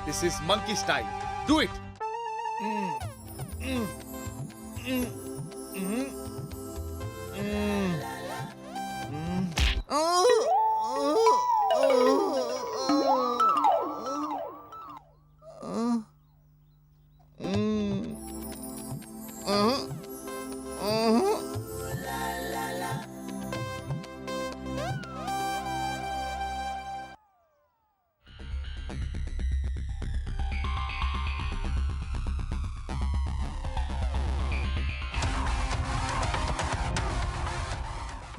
This is monkey style, do it.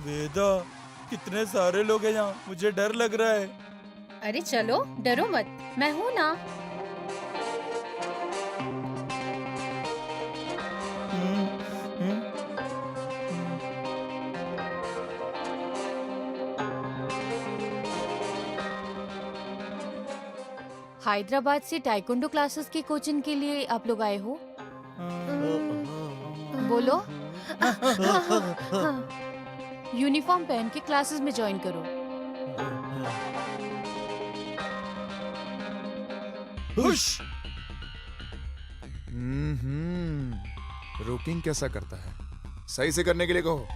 Veda, कितने सारे लोग हैं यहाँ, मुझे डर लग रहा है। अरे चलो डरो मत, मैं हूँ ना। हैदराबाद से टाइकोंडो क्लासेस की कोचिंग के लिए आप लोग आए हो? बोलो। यूनिफॉर्म पहन के क्लासेस में ज्वाइन करो। हुश। रोकिंग कैसा करता है, सही से करने के लिए कहो।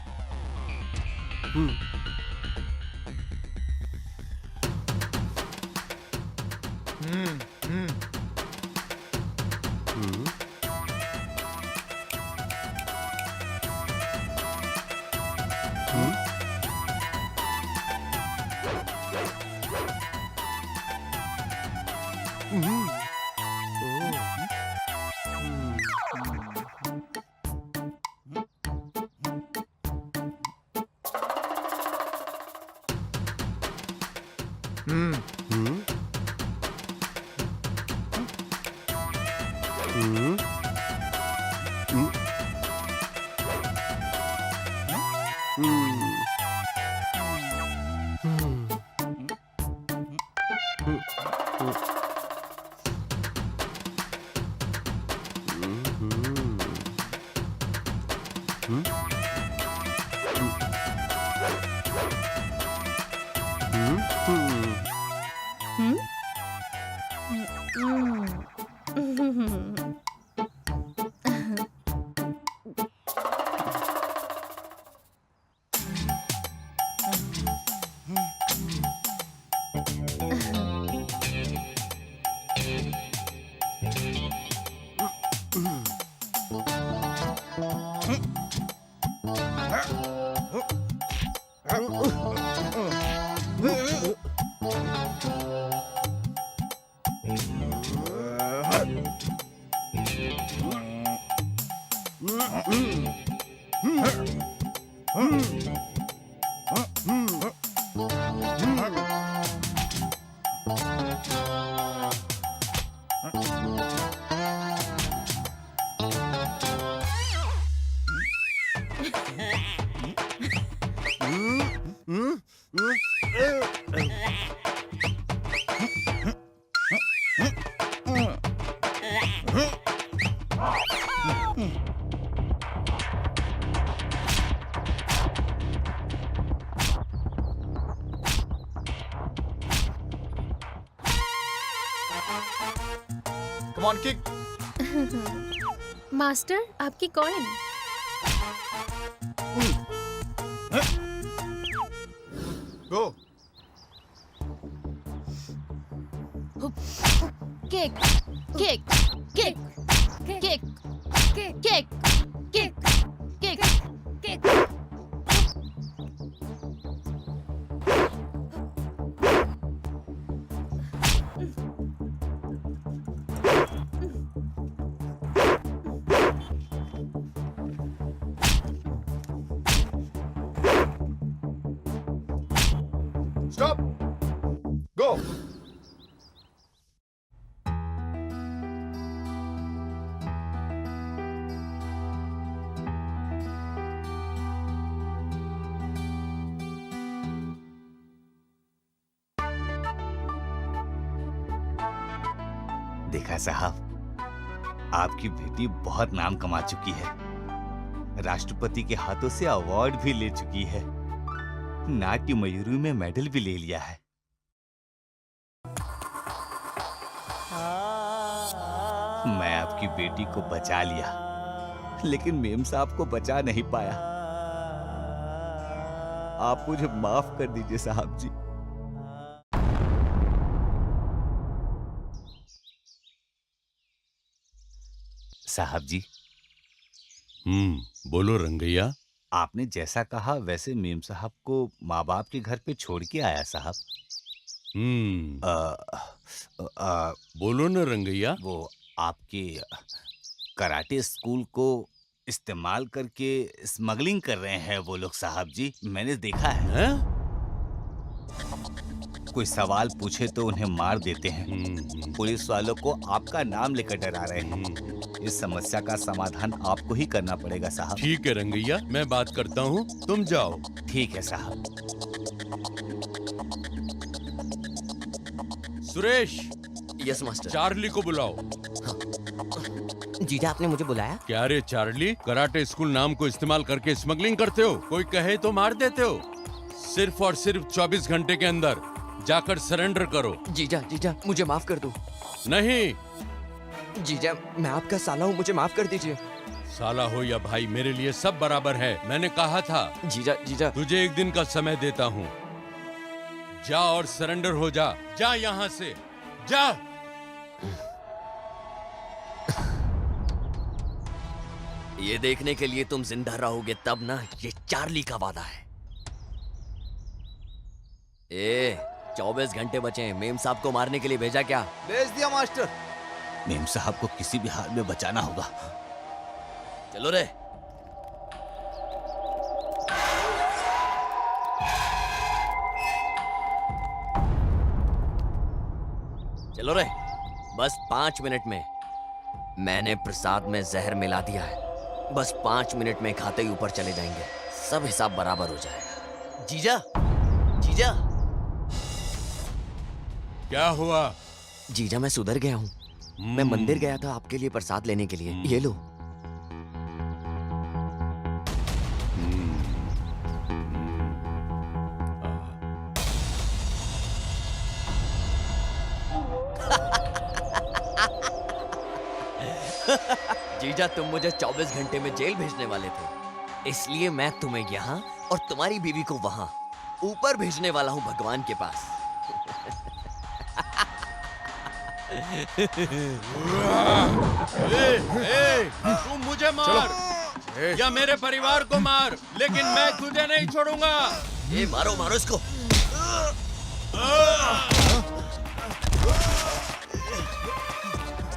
Come on, kick. मास्टर आपकी coin. Go. Kick, kick, kick, kick, kick, kick, kick, kick. Stop. Go. देखा साहब, आपकी बेटी बहुत नाम कमा चुकी है। राष्ट्रपति के हाथों से अवार्ड भी ले चुकी है। नाट्य मयूरी में मेडल भी ले लिया है। मैं आपकी बेटी को बचा लिया, लेकिन मेम साहब को बचा नहीं पाया। आप मुझे माफ कर दीजिए साहब जी। साहब जी। बोलो रंगैया। आपने जैसा कहा वैसे मेम साहब को माँ बाप के घर पे छोड़ के आया साहब। बोलो न रंगैया। वो आपके कराटे स्कूल को इस्तेमाल करके स्मगलिंग कर रहे हैं वो लोग साहब जी, मैंने देखा है। कोई सवाल पूछे तो उन्हें मार देते हैं। पुलिस वालों को आपका नाम लेकर डरा रहे हैं। इस समस्या का समाधान आपको ही करना पड़ेगा साहब। ठीक है रंगैया, मैं बात करता हूँ, तुम जाओ। ठीक है साहब। सुरेश। Yes master. चार्ली को बुलाओ। जीजा आपने मुझे बुलाया? क्या रे चार्ली, कराटे स्कूल नाम को इस्तेमाल करके स्मगलिंग करते हो? कोई कहे तो मार देते हो। सिर्फ और सिर्फ 24 घंटे के अंदर जाकर सरेंडर करो। जीजा जीजा मुझे माफ कर दो। नहीं जीजा, मैं आपका साला हूँ, मुझे माफ कर दीजिए। साला हो या भाई, मेरे लिए सब बराबर है। मैंने कहा था। जीजा जीजा तुझे एक दिन का समय देता हूँ, जा और सरेंडर हो जा। जा यहाँ से, जा। ये देखने के लिए तुम जिंदा रहोगे तब ना, ये चार्ली का वादा है। 24 घंटे बचे हैं, मेम साहब को मारने के लिए भेजा क्या? भेज दिया मास्टर। मेम साहब को किसी भी हाल में बचाना होगा। चलो रे। चलो रे। बस 5 मिनट में। मैंने प्रसाद में जहर मिला दिया है। बस 5 मिनट में खाते ही ऊपर चले जाएंगे, सब हिसाब बराबर हो जाएगा। जीजा जीजा। क्या हुआ? जीजा मैं सुधर गया हूँ। मैं मंदिर गया था आपके लिए प्रसाद लेने के लिए। ये लो। जीजा तुम मुझे 24 घंटे में जेल भेजने वाले थे, इसलिए मैं तुम्हें यहाँ और तुम्हारी बीवी को वहाँ ऊपर भेजने वाला हूँ, भगवान के पास। तुम मुझे मार या मेरे परिवार को मार, लेकिन मैं तुझे नहीं छोड़ूंगा। ये मारो मारो इसको।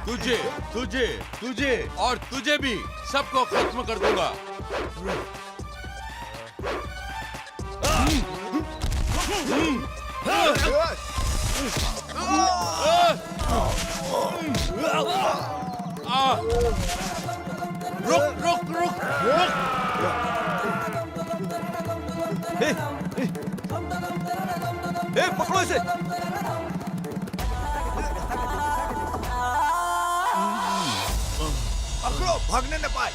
तुझे तुझे तुझे और तुझे भी, सबको खत्म कर दूंगा। रुक रुक रुक रुक। ए, पकड़ो इसे। पकड़ो, भागने न पाए।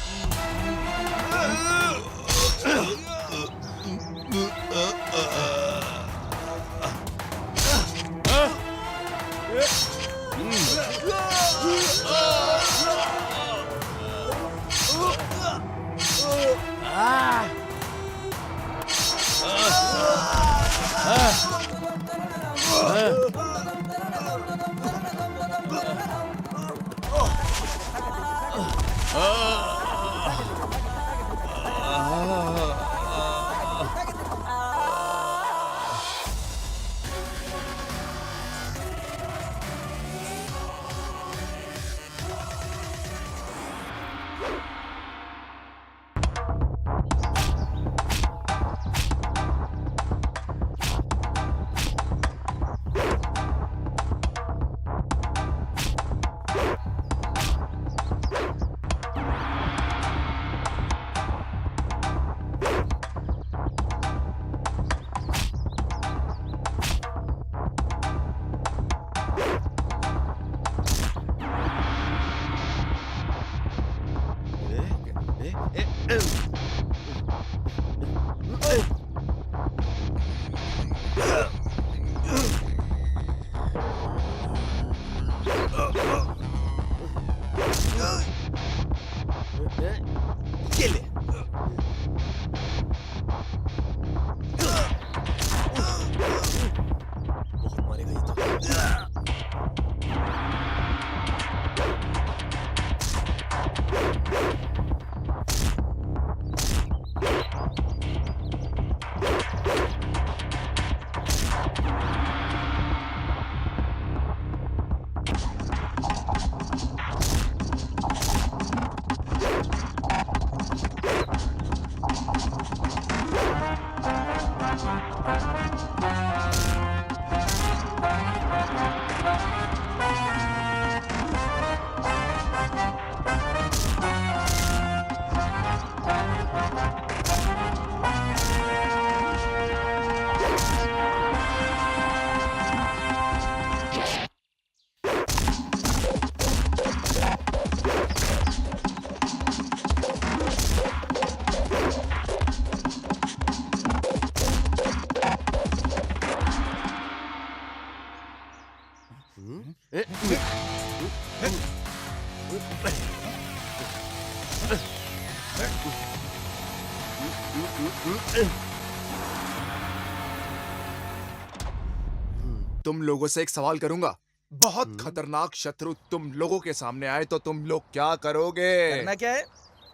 तुम लोगों से एक सवाल करूंगा। बहुत खतरनाक शत्रु तुम लोगों के सामने आए तो तुम लोग क्या करोगे? करना क्या है?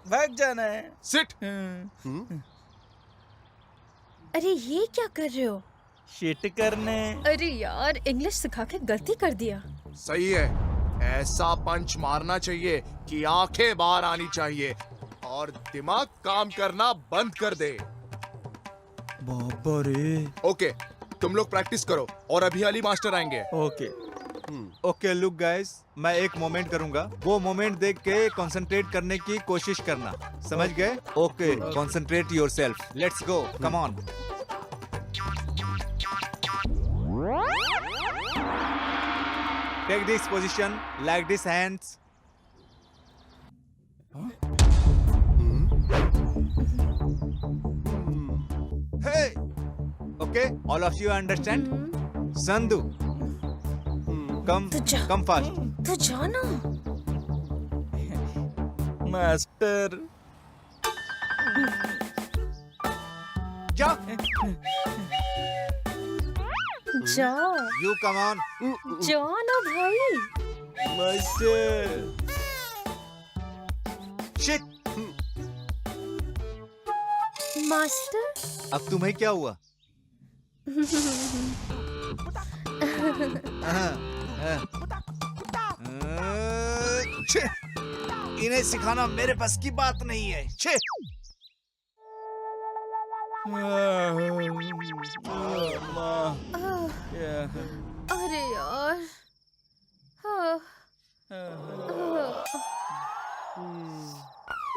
भाग जाना है। सिट। अरे ये क्या कर रहे हो? शिट करने। अरे यार, इंग्लिश सिखा के गलती कर दिया। सही है, ऐसा पंच मारना चाहिए कि आंखें बाहर आनी चाहिए और दिमाग काम करना बंद कर दे। बाबा रे। ओके, तुम लोग प्रैक्टिस करो और अभी अली मास्टर आएंगे। ओके। ओके लुक गाइस, मैं एक मोमेंट करूंगा, वो मोमेंट देख के कंसंट्रेट करने की कोशिश करना, समझ गए? Okay, concentrate yourself, let's go, come on. Take this position, like this hands. Hey! Okay, all of you understand? Sandhu, come fast. तू जाना। मास्टर। जा। जा। You come on. जाना भाई। मास्टर। Shit. मास्टर। अब तुम्हें क्या हुआ? इन्हें सिखाना मेरे बस की बात नहीं है। छे। अरे यार।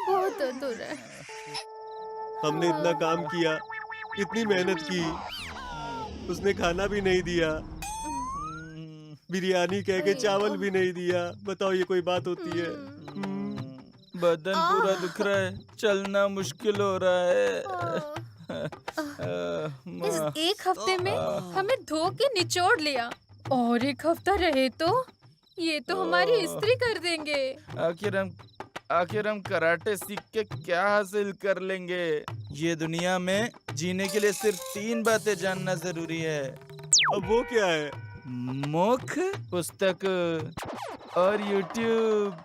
बहुत दर्द हो रहा है। हमने इतना काम किया, इतनी मेहनत की, उसने खाना भी नहीं दिया, बिरयानी कह के चावल भी नहीं दिया। बताओ ये कोई बात होती है? बदन पूरा दुख रहा है, चलना मुश्किल हो रहा है। इस एक हफ्ते में हमें धो के निचोड़ लिया, और एक हफ्ता रहे तो ये तो हमारी इस्त्री कर देंगे। आखिर हम कराटे सीख के क्या हासिल कर लेंगे? ये दुनिया में जीने के लिए सिर्फ 3 बातें जानना जरूरी है। अब वो क्या है? मुख, पुस्तक और यूट्यूब।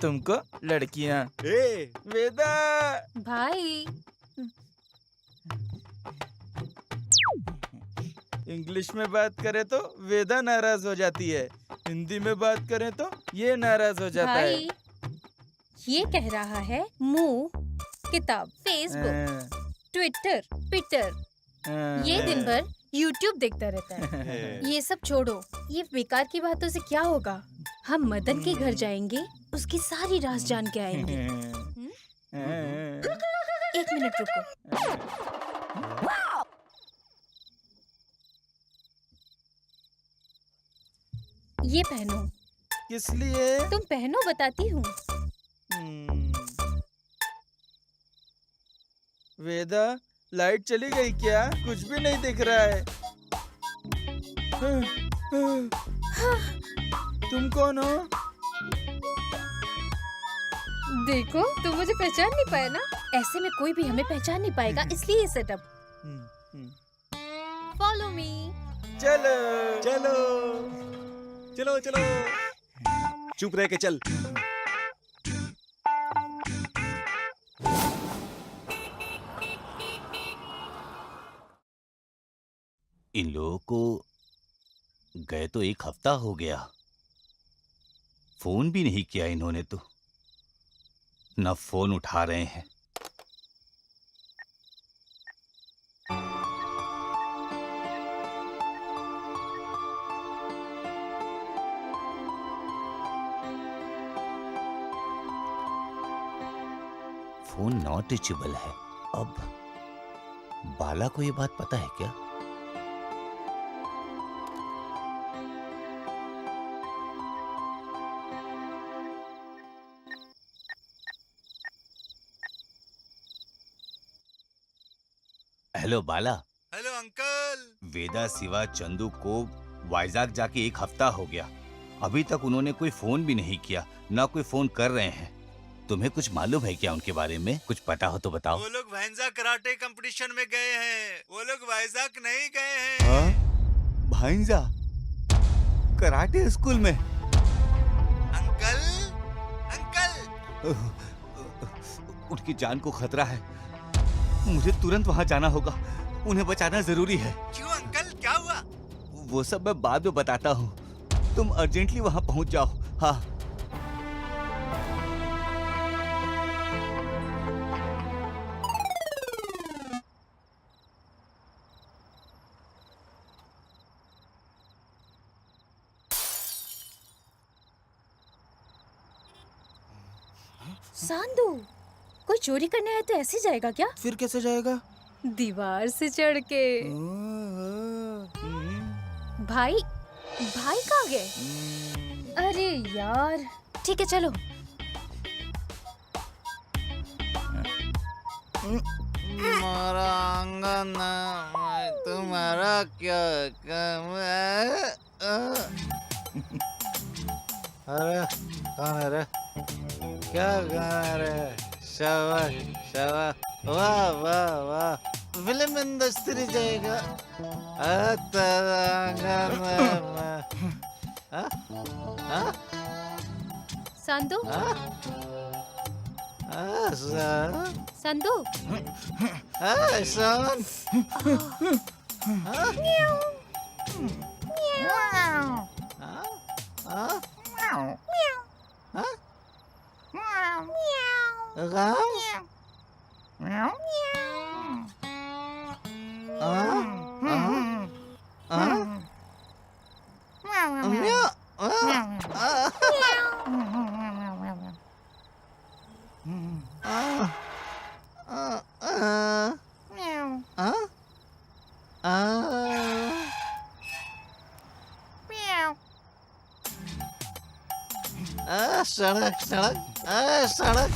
तुमको लड़कियां। वेदा भाई, इंग्लिश में बात करें तो वेदा नाराज हो जाती है, हिंदी में बात करें तो ये नाराज हो जाता है। भाई ये कह रहा है मुंह, किताब, फेसबुक, ट्विटर, पिटर, ये दिन भर यूट्यूब देखता रहता है। ये सब छोड़ो, ये बेकार की बातों से क्या होगा? हम मदन के घर जाएंगे, उसकी सारी राज जान के आएंगे। 1 मिनट रुको। ये पहनो। किस लिए? तुम पहनो, बताती हूँ। वेदा, लाइट चली गई क्या? कुछ भी नहीं दिख रहा है। तुम कौन हो? देखो, तुम मुझे पहचान नहीं पाए ना? ऐसे में कोई भी हमें पहचान नहीं पाएगा, इसलिए सेटअप। Follow me. चलो चलो चलो चलो, चुप रह के चल। इन लोगों को गए तो 1 हफ्ता हो गया, फोन भी नहीं किया इन्होंने तो, न फोन उठा रहे हैं। फोन नॉट रीचेबल है। अब बाला को ये बात पता है क्या? Hello Bala. Hello uncle. Veda Siva Chandu को वाइजाग जाके 1 हफ्ता हो गया, अभी तक उन्होंने कोई फोन भी नहीं किया, ना कोई फोन कर रहे हैं। तुम्हें कुछ मालूम है क्या उनके बारे में? कुछ पता हो तो बताओ। वो लोग वाइजाग कराटे कंपटीशन में गए हैं, वो लोग वाइजाग नहीं गए हैं। भाईंजा कराटे स्कूल में? Uncle, uncle. उनकी जान को खतरा है, मुझे तुरंत वहां जाना होगा, उन्हें बचाना जरूरी है। क्यों अंकल, क्या हुआ? वो सब मैं बाद में बताता हूँ, तुम अर्जेंटली वहां पहुंच जाओ। हाँ। सांदू, कोई चोरी करने आए तो ऐसे जाएगा क्या? फिर कैसे जाएगा? दीवार से चढ़ के। भाई, भाई कहाँ गए? अरे यार, ठीक है चलो। तुम्हारा आंगन है, तुम्हारा क्या काम है? अरे कौन है रे? क्या गाना है रे? शाबाश शाबाश, वाह वाह वाह, फिल्म इंडस्ट्री जाएगा। तेरा आंगन में। सांदू, संदू, son. सड़क सड़क सड़क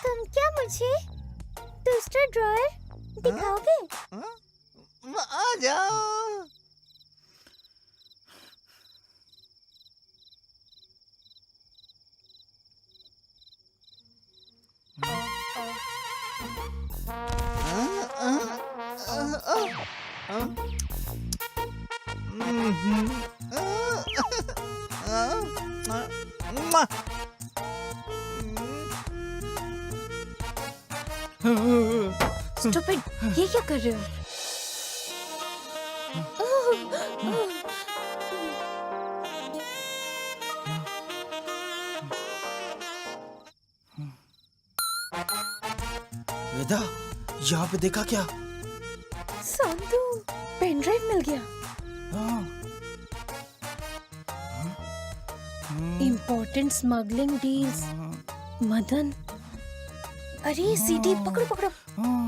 तुम क्या मुझे दूसरा ड्रॉयर दिखाओगे? आ जाओ। स्टूपिड, ये क्या कर रहे हो? वेदा, यहाँ पे देखा क्या? संतु, पेन ड्राइव मिल गया। Important smuggling deals. मदन, अरे सीडी पकड़ो पकड़ो।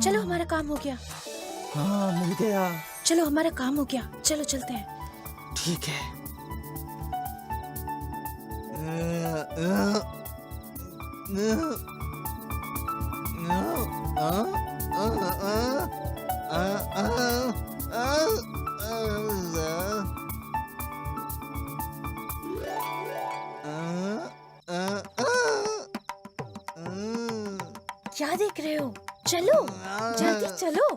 चलो हमारा काम हो गया। हाँ, मिल गया। चलो हमारा काम हो गया, चलो चलते हैं। ठीक है। क्या देख रहे हो? चलो जल्दी चलो।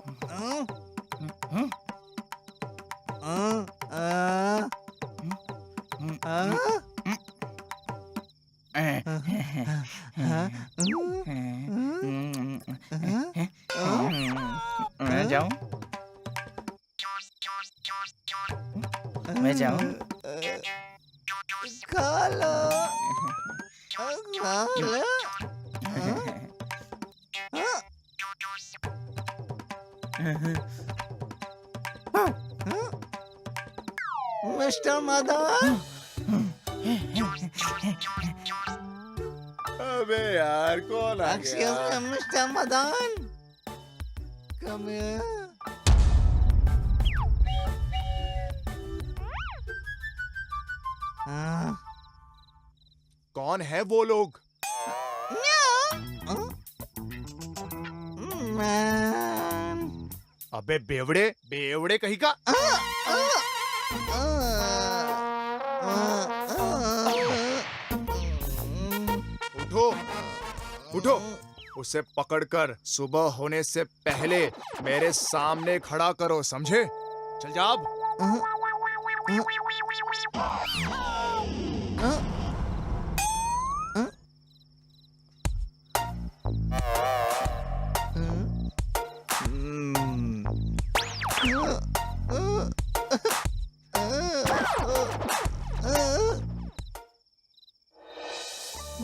मैं जाऊं? मैं जाऊं? खा लो, खा लो। मिस्टर मदन। अबे यार कौन आ गया? Mister Madan, come here. कौन है वो लोग? अबे बेवड़े, बेवड़े कहीं का। उठो, उठो। उसे पकड़कर सुबह होने से पहले मेरे सामने खड़ा करो, समझे? चल जा अब।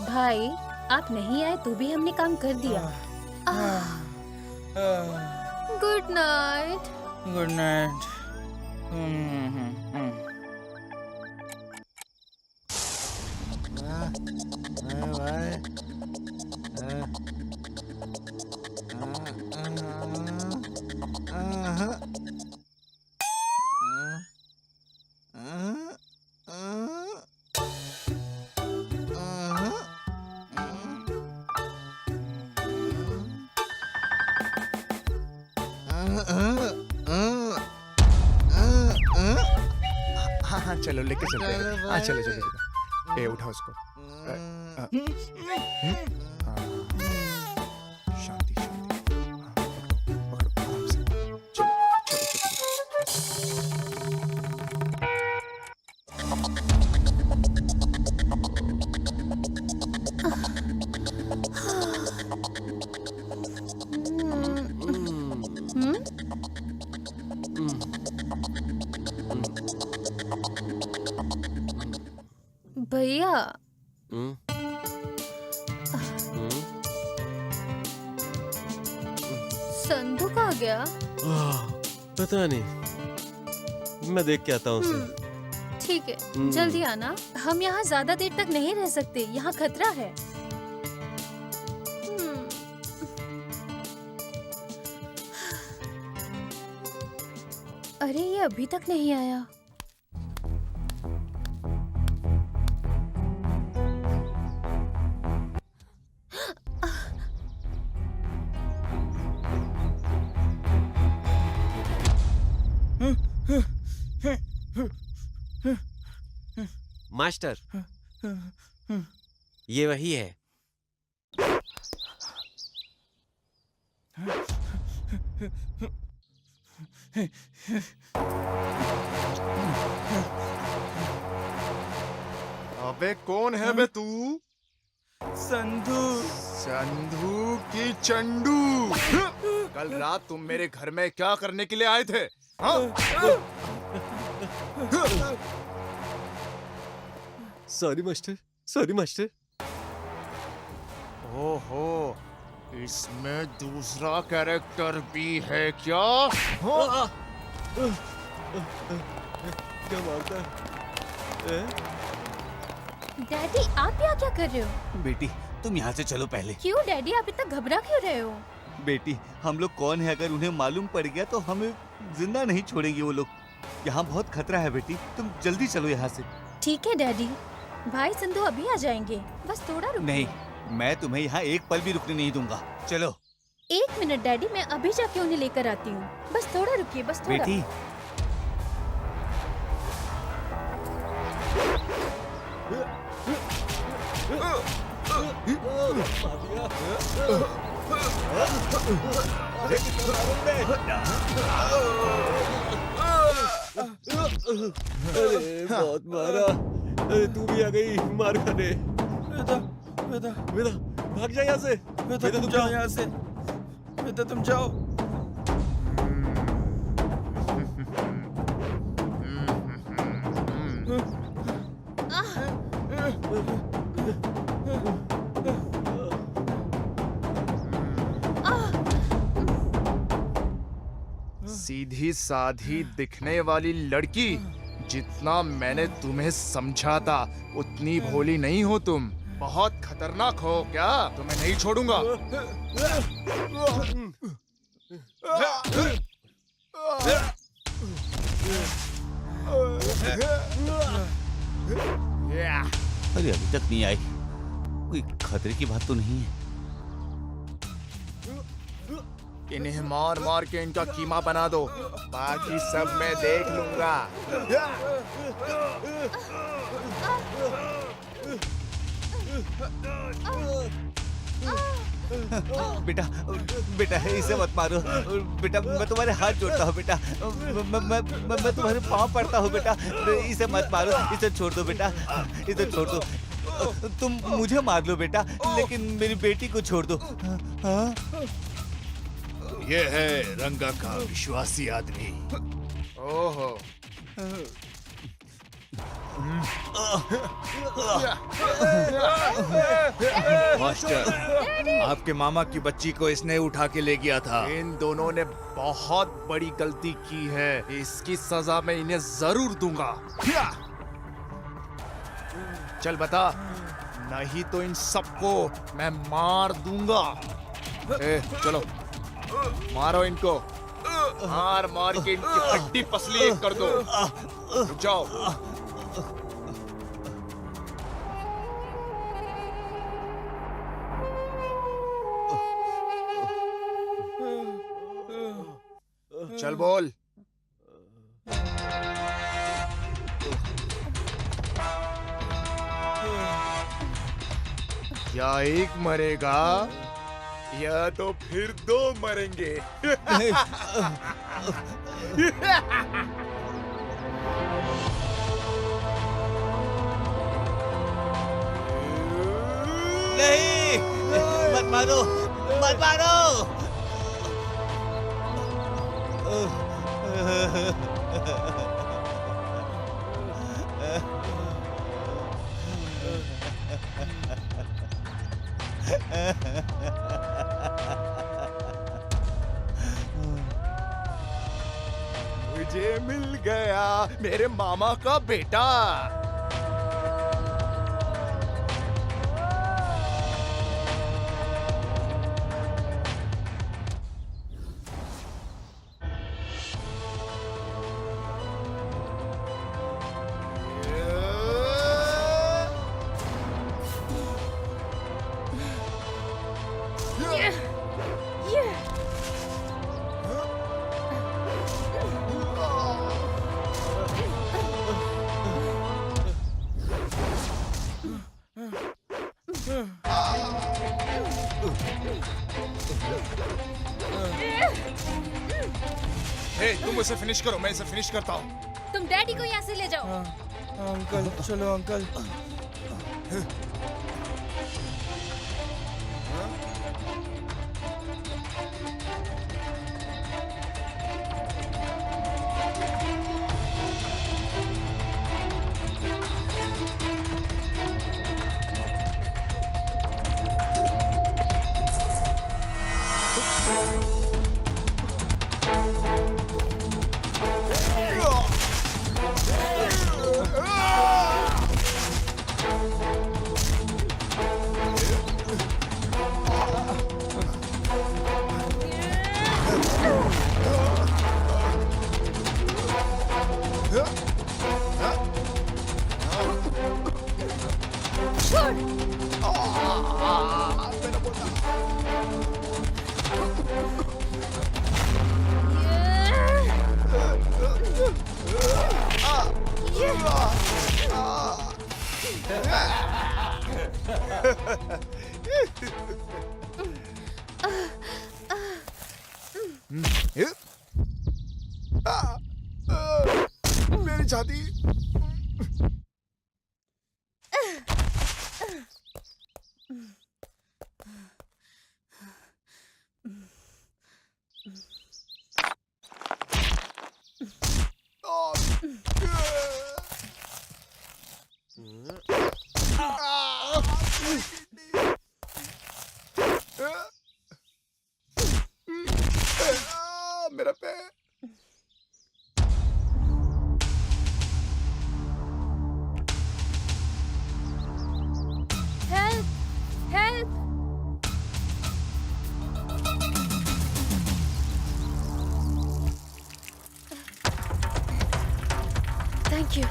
भाई, आप नहीं आए तो भी हमने काम कर दिया। Good night. Good night. हाँ, चलो लेके चलते हैं। हाँ, चलो चलो चलो। ए उठा उसको। शांति शांति। हाँ, पकड़ो आराम से। चलो चलो चलो। भैया संधू कहाँ गया? पता नहीं, मैं देख के आता हूँ उसे। ठीक है, जल्दी आना। हम यहाँ ज्यादा देर तक नहीं रह सकते, यहाँ खतरा है। अरे ये अभी तक नहीं आया। मास्टर, ये वही है। अबे कौन है बे तू? संधू। संधू की चंडू। कल रात तुम मेरे घर में क्या करने के लिए आए थे? हाँ? Sorry master, sorry master. ओहो, इसमें दूसरा कैरेक्टर भी है क्या? क्या मारता है? डैडी आप यहाँ क्या कर रहे हो? बेटी तुम यहाँ से चलो पहले। क्यों डैडी, आप इतना घबरा क्यों रहे हो? बेटी हम लोग कौन है, अगर उन्हें मालूम पड़ गया तो हमें जिंदा नहीं छोड़ेंगे वो लोग। यहाँ बहुत खतरा है बेटी, तुम जल्दी चलो यहाँ से। ठीक है डैडी, भाई संधू अभी आ जाएंगे, बस थोड़ा रुकिए। नहीं, मैं तुम्हें यहाँ एक पल भी रुकने नहीं दूंगा। चलो। 1 मिनट डैडी, मैं अभी जाके उन्हें लेकर आती हूँ। बस थोड़ा रुकिए, बस थोड़ा। बेटी अरे बहुत मारा। अरे तू भी आ गई मार खाने। वेदा भाग जा यहाँ से। वेदा तुम जाओ यहाँ से। वेदा तुम जाओ। सीधी साधी दिखने वाली लड़की, जितना मैंने तुम्हें समझा था उतनी भोली नहीं हो तुम। बहुत खतरनाक हो क्या? तुम्हें नहीं छोड़ूंगा। अरे अभी तक नहीं आई, कोई खतरे की बात तो नहीं है। इन्हें मार मार के इनका कीमा बना दो, बाकी सब मैं देख लूंगा। बेटा बेटा इसे मत मारो बेटा, मैं तुम्हारे हाथ जोड़ता हूँ बेटा, मैं तुम्हारे पाँव पड़ता हूँ बेटा, इसे मत मारो, इसे छोड़ दो बेटा, इसे छोड़ दो। तुम मुझे मार लो बेटा, लेकिन मेरी बेटी को छोड़ दो। हाँ? ये है रंगा का विश्वासी आदमी। ओहो। मास्टर, आपके मामा की बच्ची को इसने उठा के ले गया था। इन दोनों ने बहुत बड़ी गलती की है, इसकी सजा मैं इन्हें जरूर दूंगा। चल बता, नहीं तो इन सबको मैं मार दूंगा। चलो मारो इनको, मार मार के इनकी हड्डी पसली एक कर दो। रुक जाओ। चल बोल। या एक मरेगा या तो फिर 2 मरेंगे। नहीं, मत मारो, मत मारो। मुझे मिल गया मेरे मामा का बेटा। तुम इसे फिनिश करो, मैं इसे फिनिश करता हूँ। तुम डैडी को यहाँ से ले जाओ। अंकल चलो अंकल। मेरी छाती। मेरा पैर। Help help. Thank you.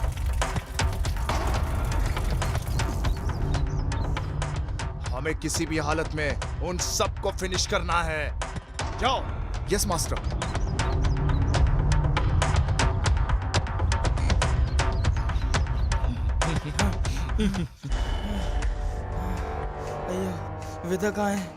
हमें किसी भी हालत में उन सबको फिनिश करना है। जाओ। Yes master. भैया वेदा कहाँ है?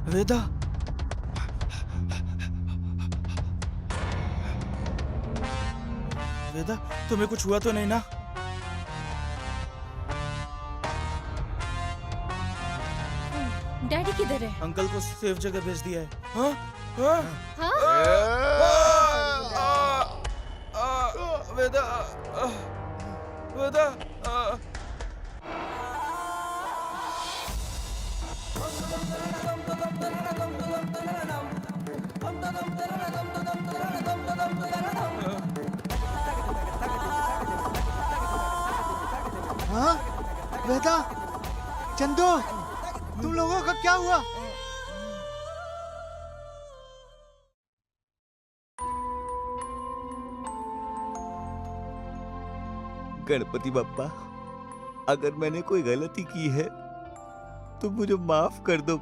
वेदा वेदा तुम्हें कुछ हुआ तो नहीं ना? डैडी किधर है? अंकल को सेफ जगह भेज दिया है। हाँ? हाँ? वेदा वेदा हाँ? वेदा, चंदू, तुम लोगों का क्या हुआ? गणपति बप्पा, अगर मैंने कोई गलती की है तो मुझे माफ कर दो।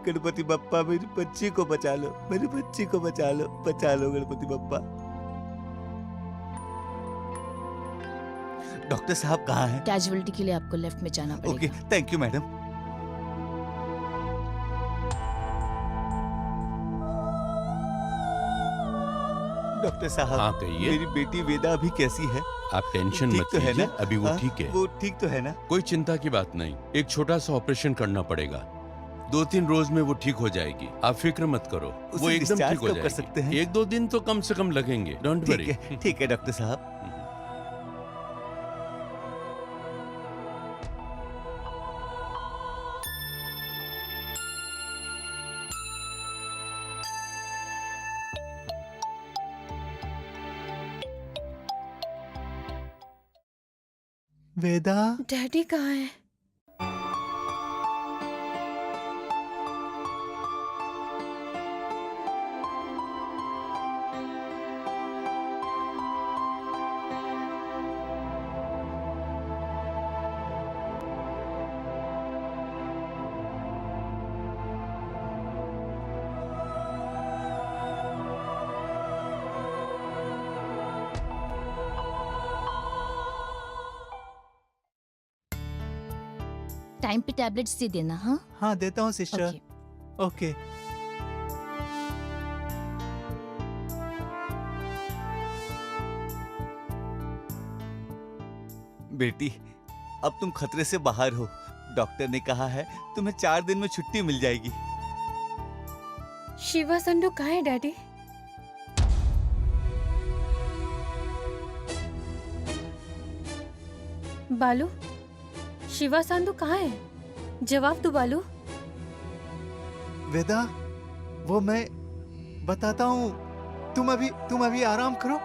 गणपति बप्पा मेरी बच्ची को बचा लो, मेरी बच्ची को बचा लो गणपति बप्पा। डॉक्टर साहब कहाँ हैं? कैजुअलिटी के लिए आपको लेफ्ट में जाना पड़ेगा। Okay, thank you madam. Doctor साहब, हाँ कहिए। मेरी बेटी वेदा अभी कैसी है? आप टेंशन ठीक मत तो है लीजिए, ना? अभी वो हाँ, ठीक है। वो ठीक तो है ना? कोई चिंता की बात नहीं, एक छोटा सा ऑपरेशन करना पड़ेगा, 2-3 रोज में वो ठीक हो जाएगी, आप फिक्र मत करो। उसे वो एकदम डिस्चार्ज ठीक हो कब जाएगी। कर सकते हैं? 1-2 दिन तो कम से कम लगेंगे, डोंट वरी। ठीक है डॉक्टर साहब। वेदा, डैडी कहाँ है? टाइम पे टैबलेट्स दे देना। हाँ हाँ देता हूँ सिस्टर। ओके। बेटी, अब तुम खतरे से बाहर हो। डॉक्टर ने कहा है तुम्हें 4 दिन में छुट्टी मिल जाएगी। शिवा संडू कहाँ है डैडी? बालू, शिवा संडू कहाँ है? जवाब दो बालू। वेदा, वो मैं बताता हूँ, तुम अभी आराम करो।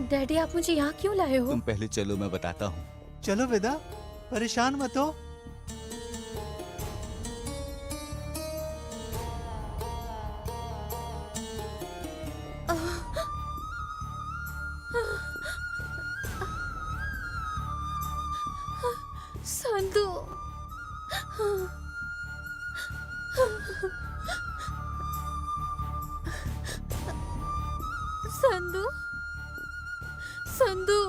डैडी आप मुझे यहाँ क्यों लाए हो? तुम पहले चलो, मैं बताता हूँ। चलो वेदा, परेशान मत हो। संधू, संधू, संधू,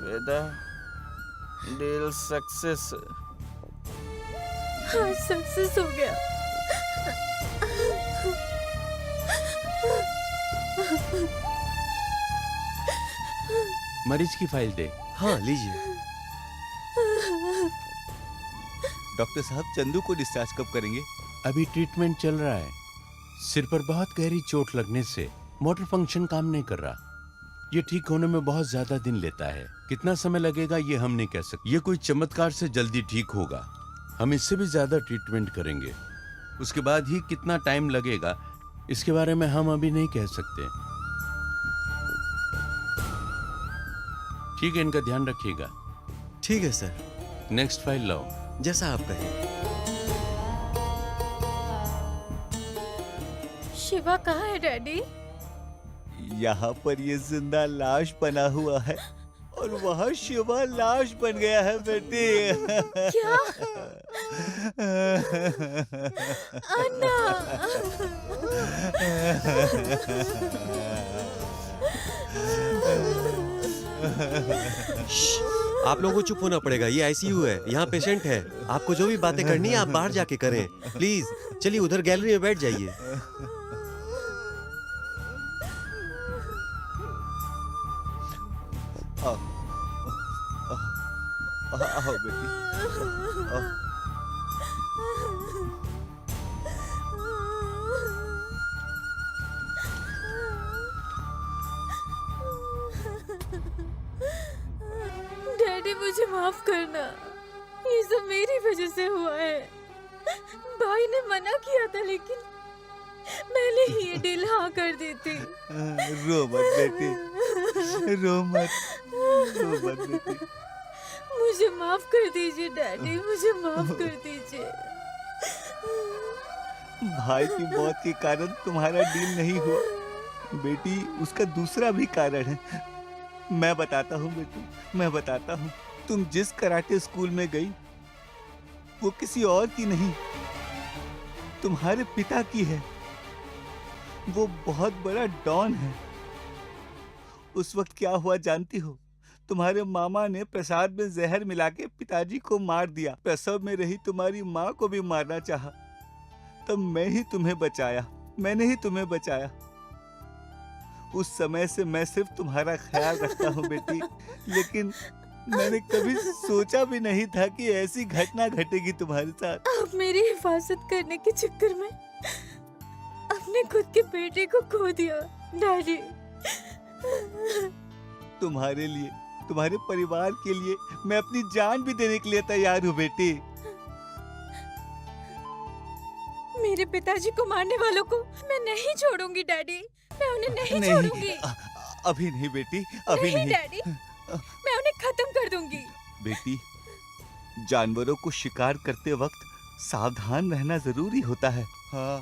वेदा, डील सक्सेस। हाँ सक्सेस हो गया। मरीज की फाइल दे। हाँ लीजिए। डॉक्टर साहब, चंदू को डिस्चार्ज कब करेंगे? अभी ट्रीटमेंट चल रहा है। सिर पर बहुत गहरी चोट लगने से मोटर फंक्शन काम नहीं कर रहा। ये ठीक होने में बहुत ज्यादा दिन लेता है। कितना समय लगेगा ये हम नहीं कह सकते। ये कोई चमत्कार से जल्दी ठीक होगा। हम इससे भी ज्यादा ट्रीटमेंट करेंगे। उसके बाद ही कितना टाइम लगेगा इसके बारे में हम अभी नहीं कह सकते। ठीक है, इनका ध्यान रखिएगा। ठीक है सर। नेक्स्ट फाइल लाओ। जैसा आप कहें। शिवा कहाँ है डैडी? यहाँ पर ये जिंदा लाश बना हुआ है और वहाँ शिवा लाश बन गया है बेटी। क्या? अन्ना। आप लोगों को चुप होना पड़ेगा, ये आईसीयू है, यहाँ पेशेंट है। आपको जो भी बातें करनी है आप बाहर जाके करें प्लीज। चलिए उधर गैलरी में बैठ जाइए। आओ बेटी, आओ। डैडी मुझे माफ करना, ये सब मेरी वजह से हुआ है। भाई ने मना किया था लेकिन मैंने ये डील हाँ कर दी थी। रो मत बेटी, रो मत, रो मत बेटी। मुझे माफ कर दीजिए डैडी, मुझे माफ कर दीजिए। भाई की मौत के कारण तुम्हारा डील नहीं हुआ बेटी, उसका दूसरा भी कारण है। मैं बताता हूँ बेटी, मैं बताता हूँ। तुम जिस कराटे स्कूल में गई वो किसी और की नहीं, तुम्हारे पिता की है। वो बहुत बड़ा डॉन है। उस वक्त क्या हुआ जानती हो? तुम्हारे मामा ने प्रसाद में जहर मिला के पिताजी को मार दिया। प्रसव में रही तुम्हारी माँ को भी मारना चाहा, तब मैं ही तुम्हें बचाया, मैंने ही तुम्हें बचाया। उस समय से मैं सिर्फ तुम्हारा ख्याल रखता हूँ बेटी, लेकिन मैंने कभी सोचा भी नहीं था कि ऐसी घटना घटेगी तुम्हारे साथ। आप मेरी हिफाजत करने के चक्कर में अपने खुद के बेटे को खो दिया डैडी। तुम्हारे लिए, तुम्हारे परिवार के लिए मैं अपनी जान भी देने के लिए तैयार हूँ बेटी। मेरे पिताजी को मारने वालों को मैं नहीं छोड़ूंगी डैडी, मैं उन्हें नहीं छोड़ूंगी। अभी नहीं बेटी, अभी नहीं डैडी, मैं उन्हें खत्म कर दूंगी। बेटी, जानवरों को शिकार करते वक्त सावधान रहना जरूरी होता है। हाँ।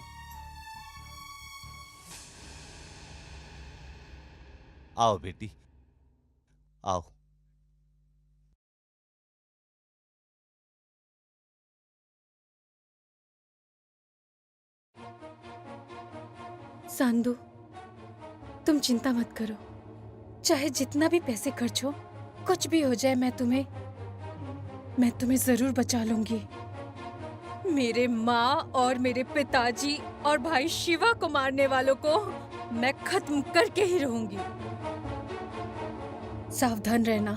आओ बेटी, आओ। सांदू, तुम चिंता मत करो, चाहे जितना भी पैसे खर्च हो, कुछ भी हो जाए, मैं तुम्हें जरूर बचा लूंगी। मेरे माँ और मेरे पिताजी और भाई शिवा को मारने वालों को मैं खत्म करके ही रहूंगी। सावधान रहना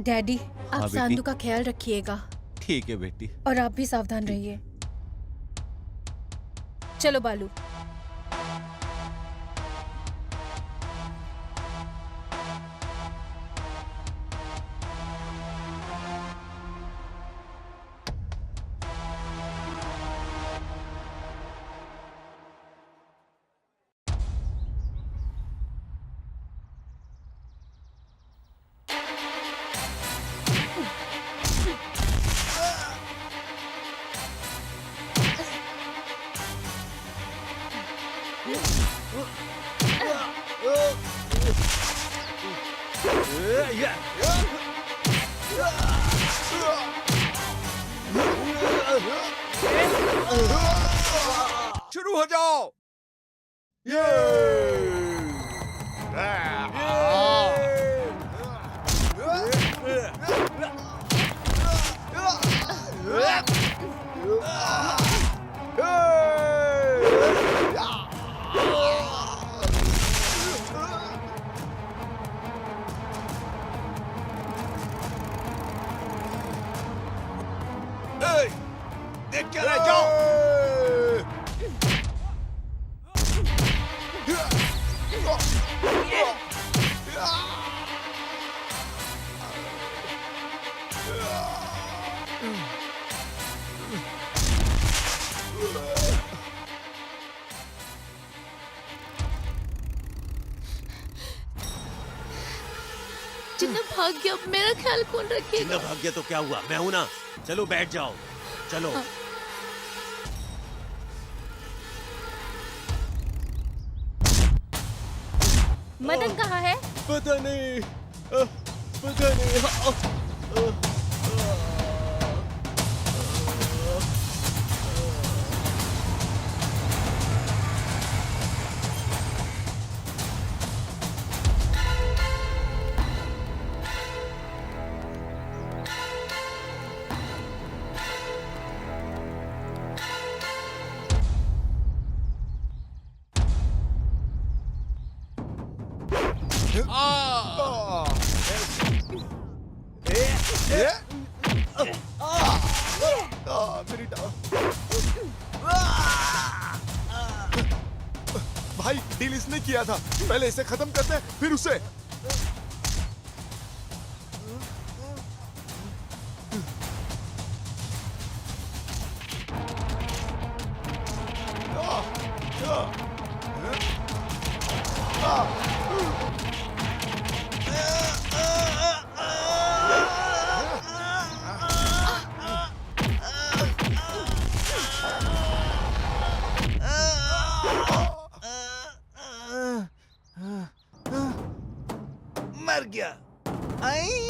डैडी। आप बेटी। सांदू का ख्याल रखिएगा। ठीक है बेटी। और आप भी सावधान रहिए। चलो बालू। शुरू हो जाओ। देख क्या रह जाओ। जिन्ना भाग गया, अब मेरा ख्याल कौन रखेगा? जिन्ना भाग गया तो क्या हुआ, मैं हूं ना। चलो बैठ जाओ, चलो। मदन कहाँ है? पता नहीं, पता नहीं। भाई डील इसने किया था, पहले इसे खत्म करते हैं फिर उसे। मर गया। आई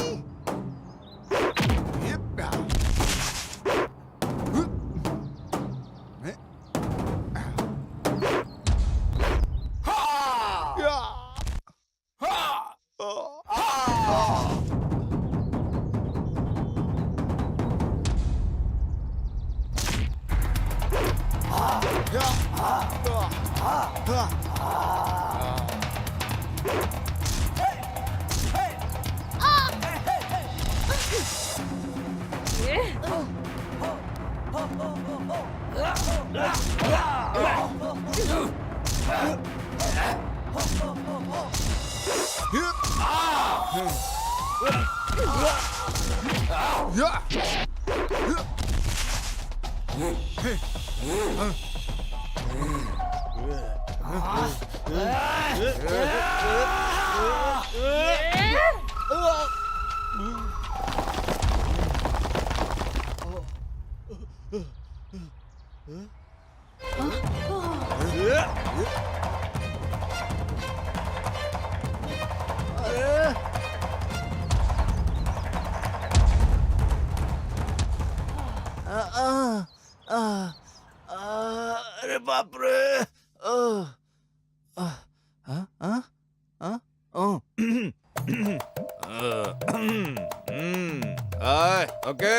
अरे बाप रे। ओके।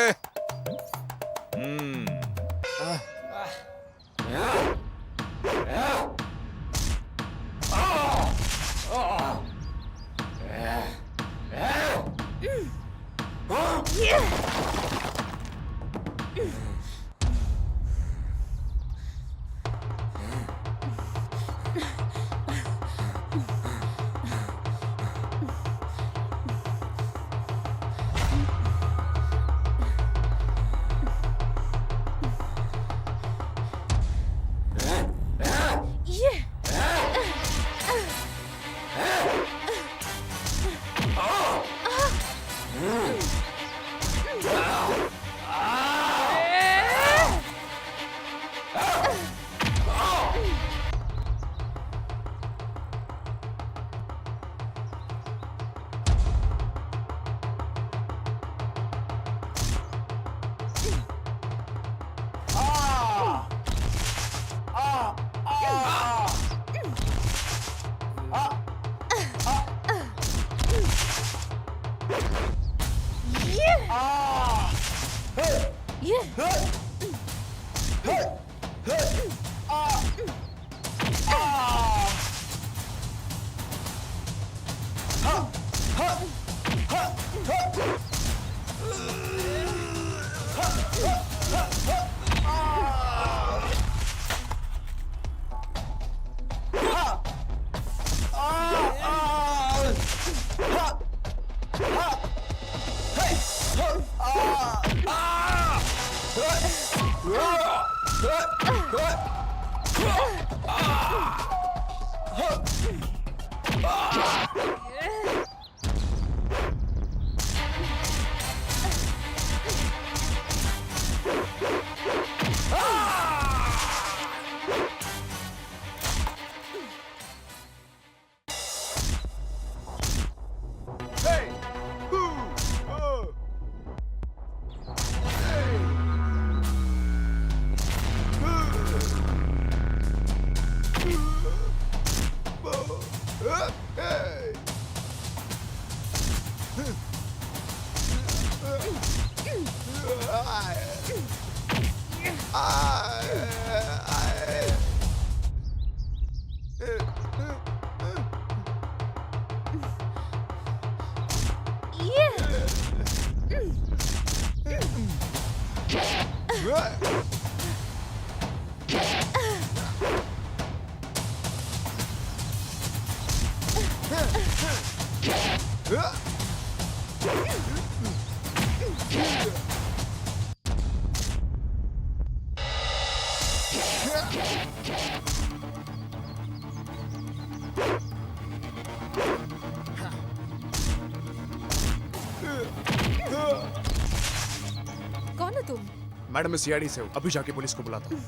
हो तुम? मैडम मैं सीआईडी से हूँ, अभी जाके पुलिस को बुलाता हूँ।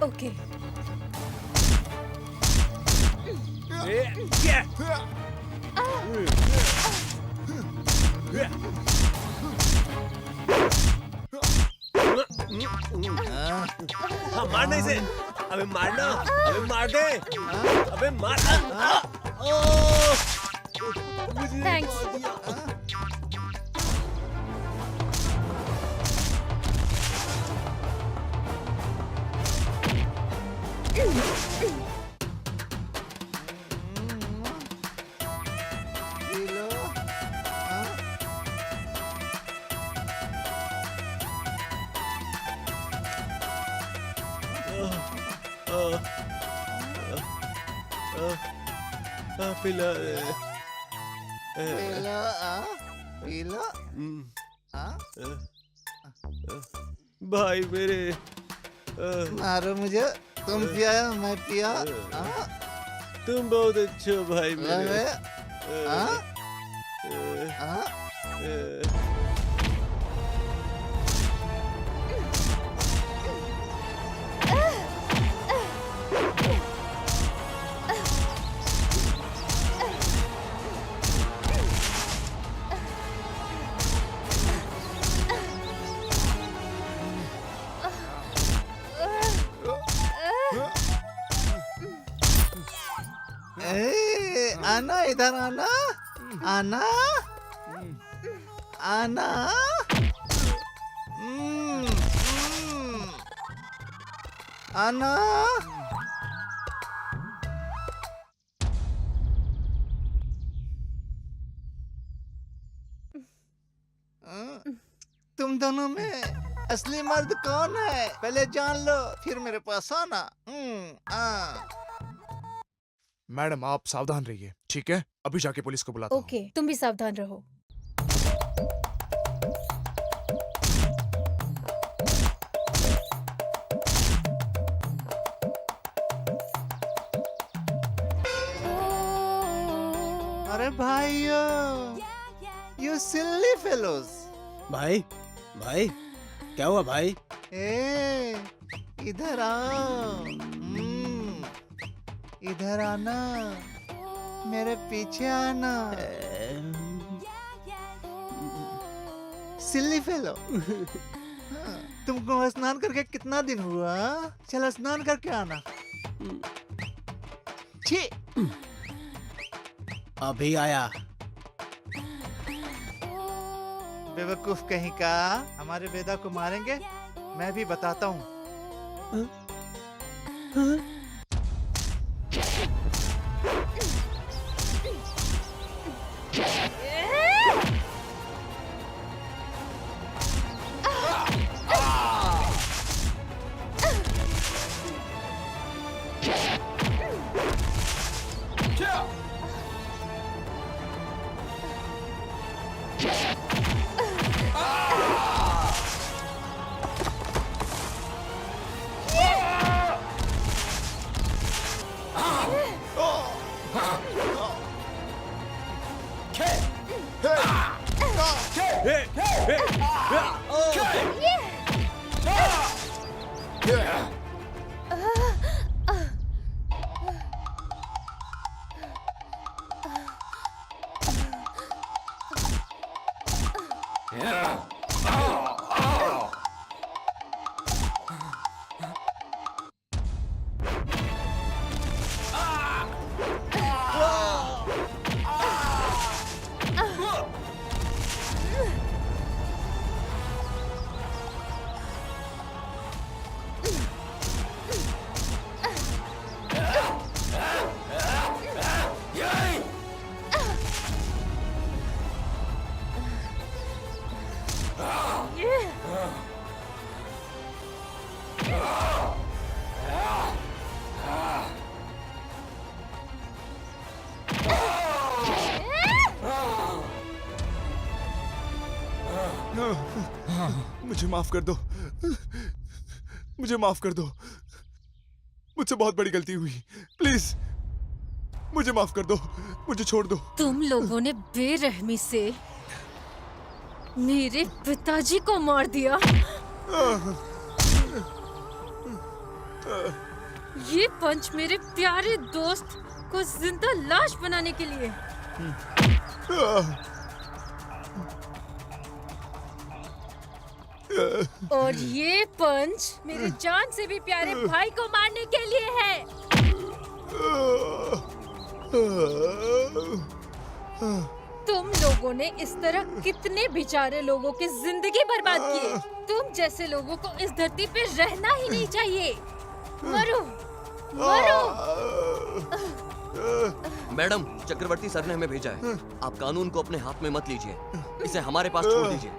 ओके। हाँ मारना इसे। अबे मारना, अबे मार दे, अबे मार। थैंक्स। पिला पीला भाई मेरे। मारो मुझे, तुम पिया मैं पिया। तुम बहुत अच्छे हो भाई मेरे। आना इधर, आना आना आना। आना। तुम दोनों में असली मर्द कौन है पहले जान लो, फिर मेरे पास आना। मैडम आप सावधान रहिए, ठीक है? अभी जाके पुलिस को बुलाता हूँ। ओके, तुम भी सावधान रहो। अरे भाइयों, यू सिली फेलोज। भाई भाई क्या हुआ भाई? ए इधर आओ, इधर आना, मेरे पीछे आना। सिल्ली फेलो। तुमको स्नान करके कितना दिन हुआ? चलो स्नान करके आना। छी। अभी आया। बेवकूफ कहीं का, हमारे वेदा को मारेंगे? मैं भी बताता हूँ। मुझे माफ कर दो, मुझे माफ कर दो, मुझसे बहुत बड़ी गलती हुई, प्लीज मुझे माफ कर दो, मुझे छोड़ दो। तुम लोगों ने बेरहमी से मेरे पिताजी को मार दिया। ये पंच मेरे प्यारे दोस्त को जिंदा लाश बनाने के लिए। और ये पंच मेरे जान से भी प्यारे भाई को मारने के लिए है। तुम लोगों ने इस तरह कितने बेचारे लोगों की जिंदगी बर्बाद की। तुम जैसे लोगों को इस धरती पे रहना ही नहीं चाहिए। मरो, मरो। मैडम, चक्रवर्ती सर ने हमें भेजा है। आप कानून को अपने हाथ में मत लीजिए, इसे हमारे पास छोड़ दीजिए।